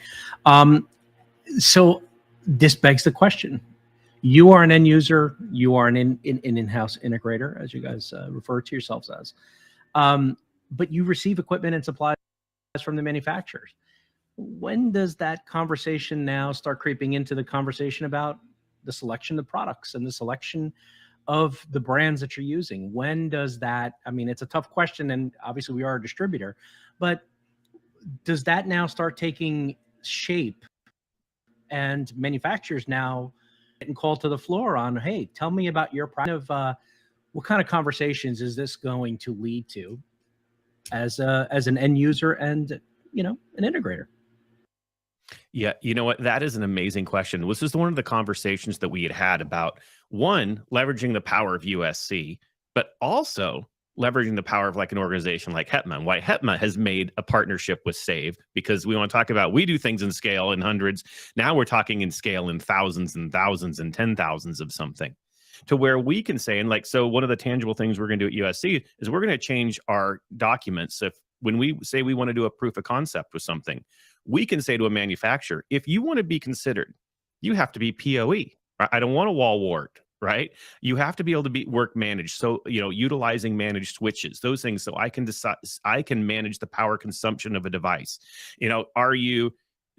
[SPEAKER 1] So this begs the question. You are an end user. You are an in-house integrator, as you guys refer to yourselves as. But you receive equipment and supplies from the manufacturers. When does that conversation now start creeping into the conversation about the selection of products and the selection of the brands that you're using? When does that, I mean, it's a tough question, and obviously we are a distributor, but does that now start taking shape and manufacturers now getting called to the floor on, hey, tell me about your product, what kind of conversations is this going to lead to as an end user and, an integrator?
[SPEAKER 5] Yeah, you know what? That is an amazing question. This is one of the conversations that we had about, one, leveraging the power of USC, but also leveraging the power of like an organization like HETMA, and why HETMA has made a partnership with SAVE, because we want to talk about, we do things in scale in hundreds. Now we're talking in scale in thousands and thousands and 10,000s of something, to where we can say, and like, so one of the tangible things we're going to do at USC is we're going to change our documents. If when we say we want to do a proof of concept with something, we can say to a manufacturer, if you want to be considered, you have to be POE. I don't want a wall wart, right? You have to be able to be work managed. So, utilizing managed switches, those things. So I can decide, I can manage the power consumption of a device. How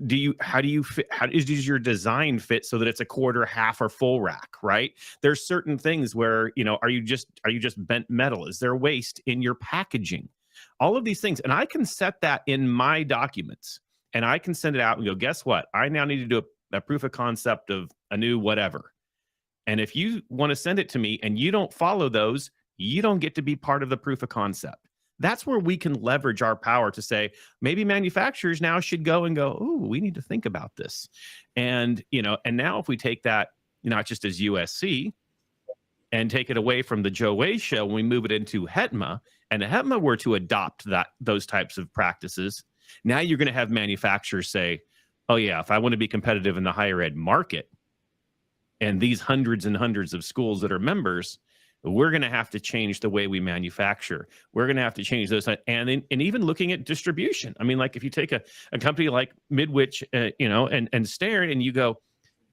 [SPEAKER 5] does your design fit so that it's a quarter, half, or full rack, right? There's certain things where, are you just bent metal? Is there waste in your packaging? All of these things. And I can set that in my documents, and I can send it out and go, guess what? I now need to do a proof of concept of a new whatever. And if you want to send it to me and you don't follow those, you don't get to be part of the proof of concept. That's where we can leverage our power to say, maybe manufacturers now should go and go, oh, we need to think about this. And, and now if we take that, not just as USC, and take it away from the Joe Way show, when we move it into HETMA, and HETMA were to adopt those types of practices, now you're going to have manufacturers say, oh yeah, if I want to be competitive in the higher ed market and these hundreds and hundreds of schools that are members, we're going to have to change the way we manufacture. We're going to have to change those. And even looking at distribution. I mean, like if you take a company like Midwich, and Stare, and you go,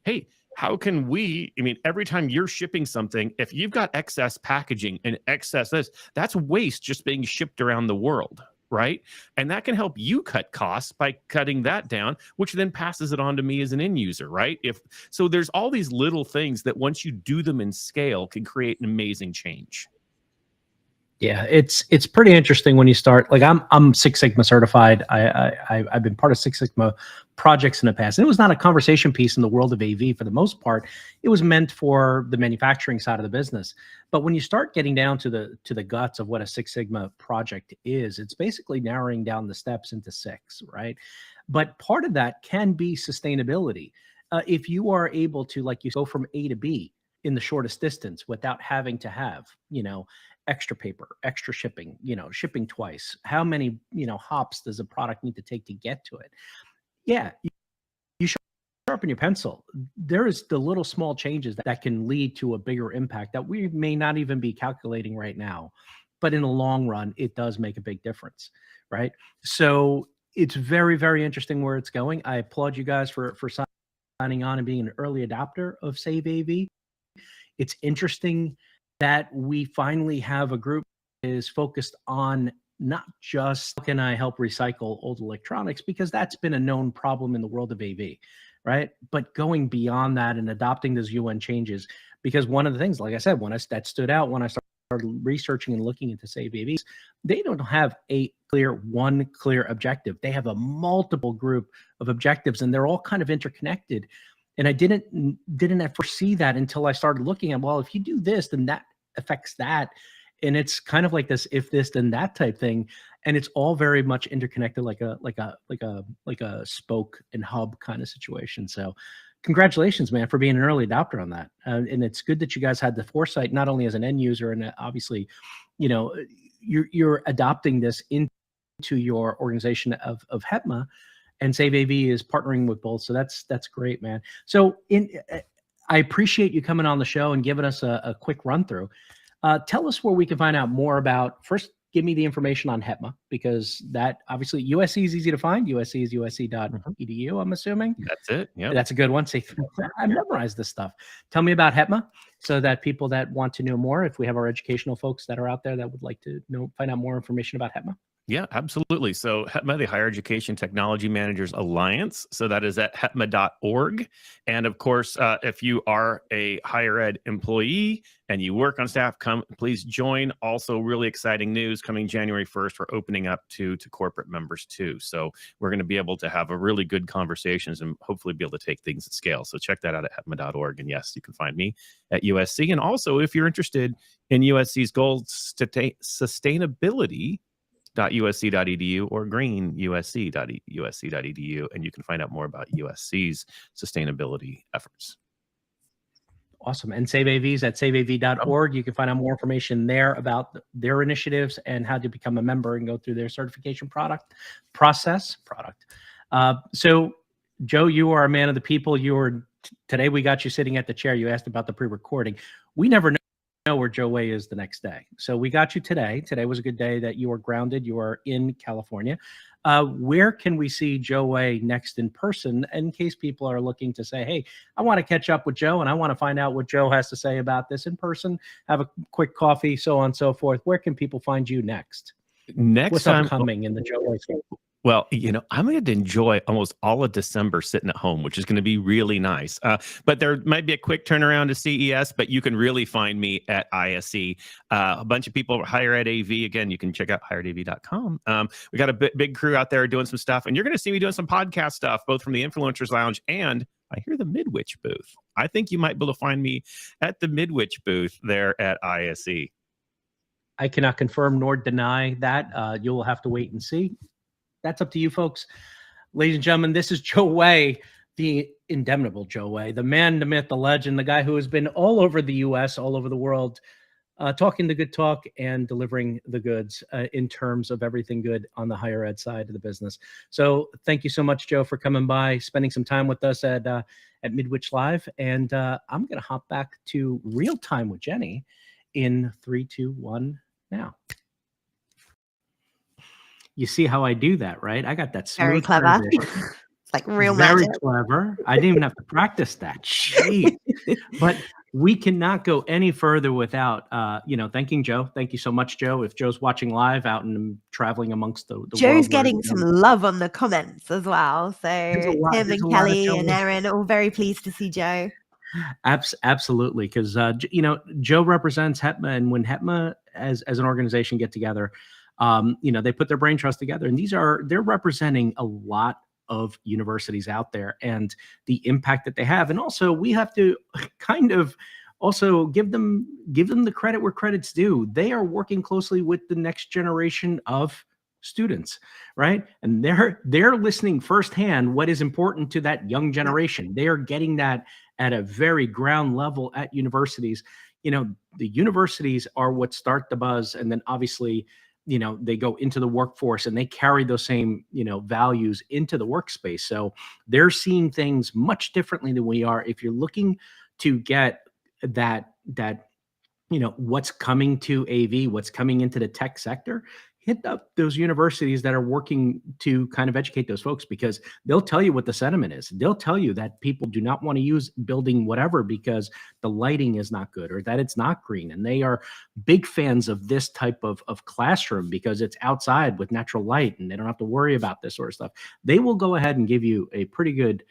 [SPEAKER 5] hey, how can we, every time you're shipping something, if you've got excess packaging and excess that's waste just being shipped around the world, right? And that can help you cut costs by cutting that down, which then passes it on to me as an end user, right? So there's all these little things that once you do them in scale can create an amazing change.
[SPEAKER 1] Yeah, it's pretty interesting when you start. Like I'm Six Sigma certified. I've been part of Six Sigma projects in the past, and it was not a conversation piece in the world of AV for the most part. It was meant for the manufacturing side of the business. But when you start getting down to the guts of what a Six Sigma project is, it's basically narrowing down the steps into 6, right? But part of that can be sustainability. If you are able to, like you go from A to B, in the shortest distance without having to have, extra paper, extra shipping, shipping twice. How many, hops does a product need to take to get to it? Yeah, you sharpen your pencil. There is the little small changes that can lead to a bigger impact that we may not even be calculating right now. But in the long run, it does make a big difference, right? So it's very, very interesting where it's going. I applaud you guys for signing on and being an early adopter of Save AV. It's interesting that we finally have a group that is focused on not just how can I help recycle old electronics, because that's been a known problem in the world of AV, right? But going beyond that and adopting those UN changes, because one of the things, like I said, that stood out when I started researching and looking into Save AVs, they don't have one clear objective. They have a multiple group of objectives, and they're all kind of interconnected. And I didn't foresee that until I started looking at, well, if you do this, then that affects that. And it's kind of like this, if this, then that type thing. And it's all very much interconnected, like a spoke and hub kind of situation. So congratulations, man, for being an early adopter on that. And it's good that you guys had the foresight, not only as an end user, and obviously, you're adopting this into your organization of HETMA, and Save AV is partnering with both. So that's great, man. So I appreciate you coming on the show and giving us a quick run through. Tell us where we can find out more about, first, give me the information on HETMA, because that obviously USC is easy to find. USC is usc.edu, I'm assuming.
[SPEAKER 5] That's it. Yeah.
[SPEAKER 1] That's a good one. See, I memorized this stuff. Tell me about HETMA so that people that want to know more, if we have our educational folks that are out there that would like to find out more information about HETMA.
[SPEAKER 5] Yeah, absolutely. So HETMA, the Higher Education Technology Managers Alliance. So that is at hetma.org. And of course, if you are a higher ed employee and you work on staff, please join. Also, really exciting news coming January 1st. We're opening up to corporate members too. So we're going to be able to have a really good conversations and hopefully be able to take things at scale. So check that out at hetma.org. And yes, you can find me at USC. And also, if you're interested in USC's goals to sustainability, .usc.edu or greenusc.usc.edu, and you can find out more about USC's sustainability efforts.
[SPEAKER 1] Awesome. And Save AVs at saveav.org. You can find out more information there about their initiatives and how to become a member and go through their certification process. So, Joe, you are a man of the people. Today we got you sitting at the chair. You asked about the pre-recording. We never know where Joe Way is the next day. So we got you today. Today was a good day that you are grounded. You are in California. Where can we see Joe Way next in person, in case people are looking to say, hey, I want to catch up with Joe and I want to find out what Joe has to say about this in person, have a quick coffee, so on and so forth. Where can people find you next? What's upcoming in the Joe Way space?
[SPEAKER 5] Well, I'm going to enjoy almost all of December sitting at home, which is going to be really nice. But there might be a quick turnaround to CES, but you can really find me at ISE. A bunch of people, Higher Ed AV. Again, you can check out higheredav.com. We got a big crew out there doing some stuff, and you're going to see me doing some podcast stuff, both from the Influencers Lounge and I hear the Midwich booth. I think you might be able to find me at the Midwich booth there at ISE.
[SPEAKER 1] I cannot confirm nor deny that. You will have to wait and see. That's up to you folks. Ladies and gentlemen, this is Joe Way, the indemnable Joe Way, the man, the myth, the legend, the guy who has been all over the U.S., all over the world, talking the good talk and delivering the goods in terms of everything good on the higher ed side of the business. So thank you so much, Joe, for coming by, spending some time with us at Midwich Live. And I'm going to hop back to real time with Jenny in 3, 2, 1 now. You see how I do that, right? I got that smooth
[SPEAKER 2] very clever. It's like real
[SPEAKER 1] very
[SPEAKER 2] magic.
[SPEAKER 1] Clever. I didn't even have to practice that. Jeez. But we cannot go any further without, thanking Joe. Thank you so much, Joe. If Joe's watching live out and traveling amongst the
[SPEAKER 2] Joe's
[SPEAKER 1] world,
[SPEAKER 2] getting some love on the comments as well. So Tim and Kelly and Erin all very pleased to see Joe.
[SPEAKER 1] Absolutely, because Joe represents HETMA, and when HETMA as an organization get together, they put their brain trust together, and they're representing a lot of universities out there and the impact that they have. And also we have to kind of also give them the credit where credit's due. They are working closely with the next generation of students, right? And they're listening firsthand what is important to that young generation. They are getting that at a very ground level at universities, the universities are what start the buzz. And then obviously, they go into the workforce and they carry those same, values into the workspace. So they're seeing things much differently than we are. If you're looking to get that, what's coming to AV, what's coming into the tech sector, hit up those universities that are working to kind of educate those folks, because they'll tell you what the sentiment is. They'll tell you that people do not want to use building whatever because the lighting is not good or that it's not green. And they are big fans of this type of classroom because it's outside with natural light and they don't have to worry about this sort of stuff. They will go ahead and give you a pretty good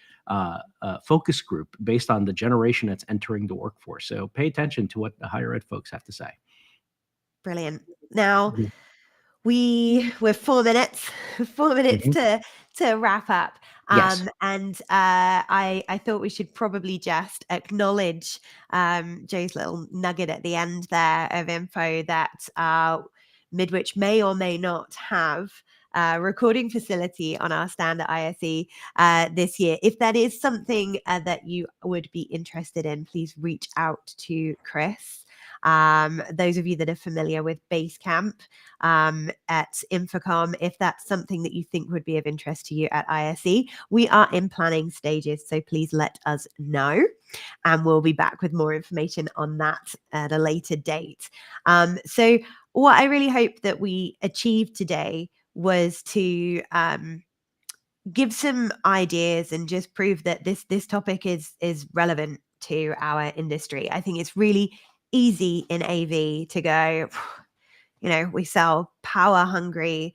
[SPEAKER 1] focus group based on the generation that's entering the workforce. So pay attention to what the higher ed folks have to say.
[SPEAKER 2] Brilliant. Now, we're 4 minutes to wrap up.
[SPEAKER 1] Yes.
[SPEAKER 2] And I thought we should probably just acknowledge Joe's little nugget at the end there of info that Midwich may or may not have a recording facility on our stand at ISE this year. If that is something that you would be interested in, please reach out to Chris. Those of you that are familiar with Basecamp at Infocom, if that's something that you think would be of interest to you at ISE, we are in planning stages, so please let us know, and we'll be back with more information on that at a later date. So what I really hope that we achieved today was to give some ideas and just prove that this topic is relevant to our industry. I think it's really easy in AV to go, we sell power hungry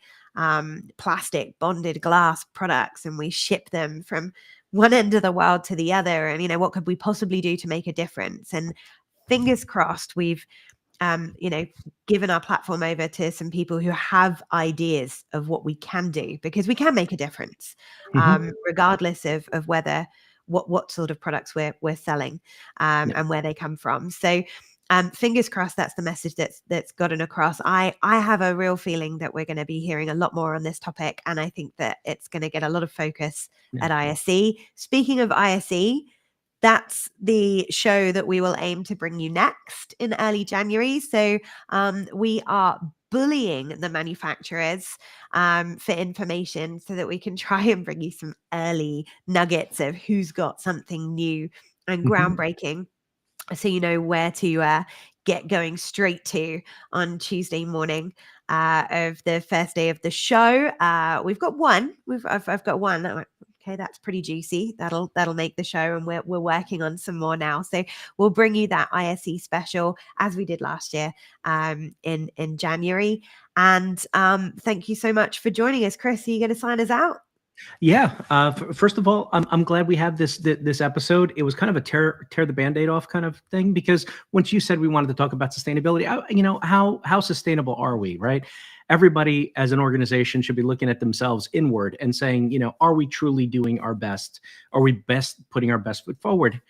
[SPEAKER 2] plastic bonded glass products and we ship them from one end of the world to the other. And, what could we possibly do to make a difference? And fingers crossed, we've, given our platform over to some people who have ideas of what we can do, because we can make a difference, regardless of whether what sort of products we're selling and where they come from. So fingers crossed that's the message that's gotten across. I have a real feeling that we're going to be hearing a lot more on this topic, and I think that it's going to get a lot of focus at ISE. Speaking of ISE, that's the show that we will aim to bring you next in early January. So we are bullying the manufacturers for information so that we can try and bring you some early nuggets of who's got something new and groundbreaking, so you know where to get going straight to on Tuesday morning of the first day of the show. We've got one. I've got one. Okay, that's pretty juicy. That'll make the show, and we're working on some more now. So we'll bring you that ISE special as we did last year in January. And thank you so much for joining us, Chris. Are you going to sign us out?
[SPEAKER 1] Yeah. First of all, I'm glad we have this episode. It was kind of a tear the Band-Aid off kind of thing, because once you said we wanted to talk about sustainability, how sustainable are we, right? Everybody as an organization should be looking at themselves inward and saying, are we truly doing our best? Are we putting our best foot forward?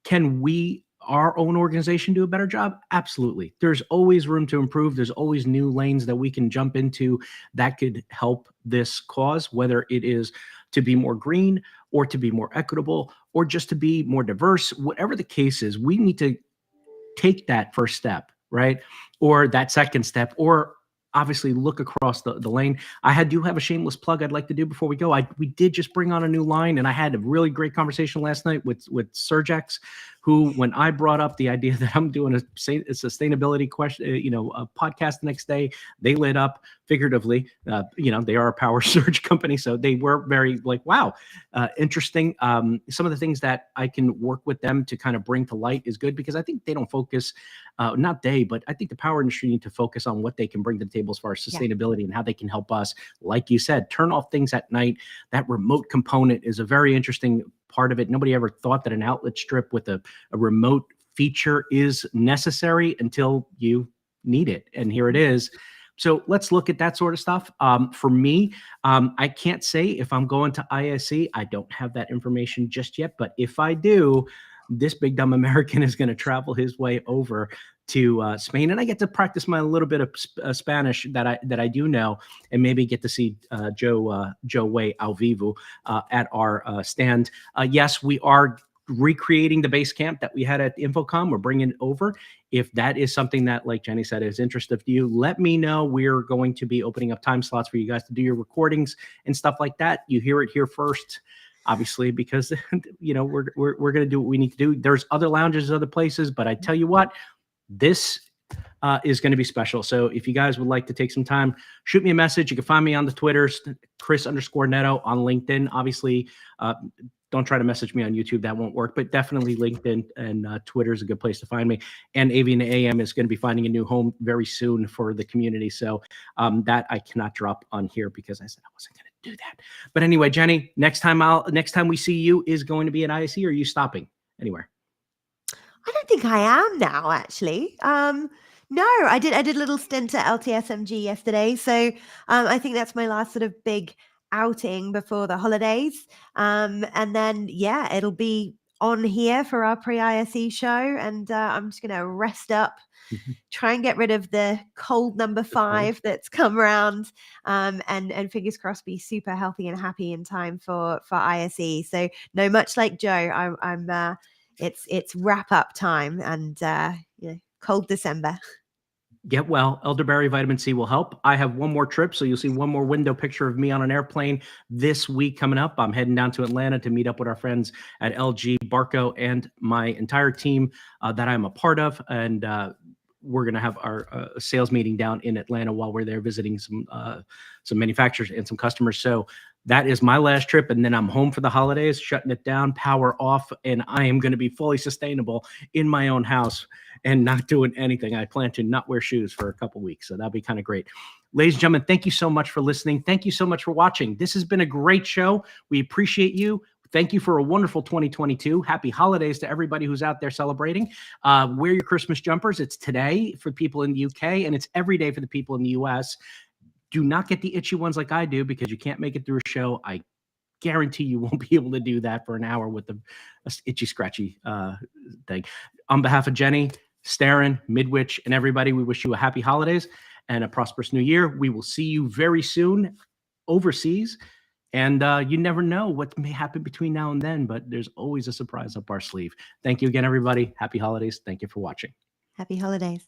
[SPEAKER 1] Can we, our own organization, do a better job? Absolutely. There's always room to improve. There's always new lanes that we can jump into that could help this cause, whether it is to be more green or to be more equitable or just to be more diverse. Whatever the case is, we need to take that first step, right? Or that second step, or obviously look across the lane. I do have a shameless plug I'd like to do before we go. We did just bring on a new line, and I had a really great conversation last night with Surgex, who, when I brought up the idea that I'm doing a sustainability question, a podcast the next day, they lit up figuratively. They are a power surge company, so they were very wow, interesting. Some of the things that I can work with them to kind of bring to light is good, because I think they don't focus, but I think the power industry need to focus on what they can bring to the table as far as sustainability and how they can help us. Like you said, turn off things at night. That remote component is a very interesting part of it. Nobody ever thought that an outlet strip with a remote feature is necessary until you need it. And here it is. So let's look at that sort of stuff. For me, I can't say if I'm going to ISE. I don't have that information just yet. But if I do, this big dumb American is going to travel his way over to Spain, and I get to practice my little bit of Spanish that I do know, and maybe get to see Joe Way al vivo at our stand. Yes, we are recreating the base camp that we had at InfoComm. We're bringing it over. If that is something that, like Jenny said, is interesting to you, let me know. We're going to be opening up time slots for you guys to do your recordings and stuff like that. You hear it here first, obviously, because we're going to do what we need to do. There's other lounges, other places, but I tell you what, this is going to be special. So if you guys would like to take some time, shoot me a message. You can find me on the Twitters, Chris_Neto, on LinkedIn. Obviously, don't try to message me on YouTube. That won't work, but definitely LinkedIn and Twitter is a good place to find me. And AV and AM is going to be finding a new home very soon for the community. So that I cannot drop on here because I said I wasn't going to do that. But anyway, Jenny, next time we see you is going to be at ISE, or are you stopping anywhere?
[SPEAKER 2] I don't think I am now, actually. No, I did a little stint at LTSMG yesterday. So I think that's my last sort of big outing before the holidays. And then, yeah, it'll be on here for our pre-ISE show. And I'm just going to rest up, try and get rid of the cold number 5 that's come around, and fingers crossed be super healthy and happy in time for ISE. So no, much like Joe, I'm it's wrap up time, and cold December.
[SPEAKER 1] Get well. Elderberry vitamin C will help. I have one more trip, so you'll see one more window picture of me on an airplane this week coming up. I'm heading down to Atlanta to meet up with our friends at LG, Barco, and my entire team that I'm a part of. And we're going to have our sales meeting down in Atlanta while we're there visiting some manufacturers and some customers. So that is my last trip, and then I'm home for the holidays, shutting it down, power off, and I am going to be fully sustainable in my own house and not doing anything. I plan to not wear shoes for a couple weeks, so that'll be kind of great. Ladies and gentlemen, thank you so much for listening. Thank you so much for watching. This has been a great show. We appreciate you. Thank you for a wonderful 2022. Happy holidays to everybody who's out there celebrating. Wear your Christmas jumpers. It's today for people in the UK, and it's every day for the people in the US. Do not get the itchy ones like I do, because you can't make it through a show. I guarantee you won't be able to do that for an hour with the itchy, scratchy thing. On behalf of Jenny, Starren, Midwich, and everybody, we wish you a happy holidays and a prosperous new year. We will see you very soon overseas. And you never know what may happen between now and then, but there's always a surprise up our sleeve. Thank you again, everybody. Happy holidays. Thank you for watching.
[SPEAKER 2] Happy holidays.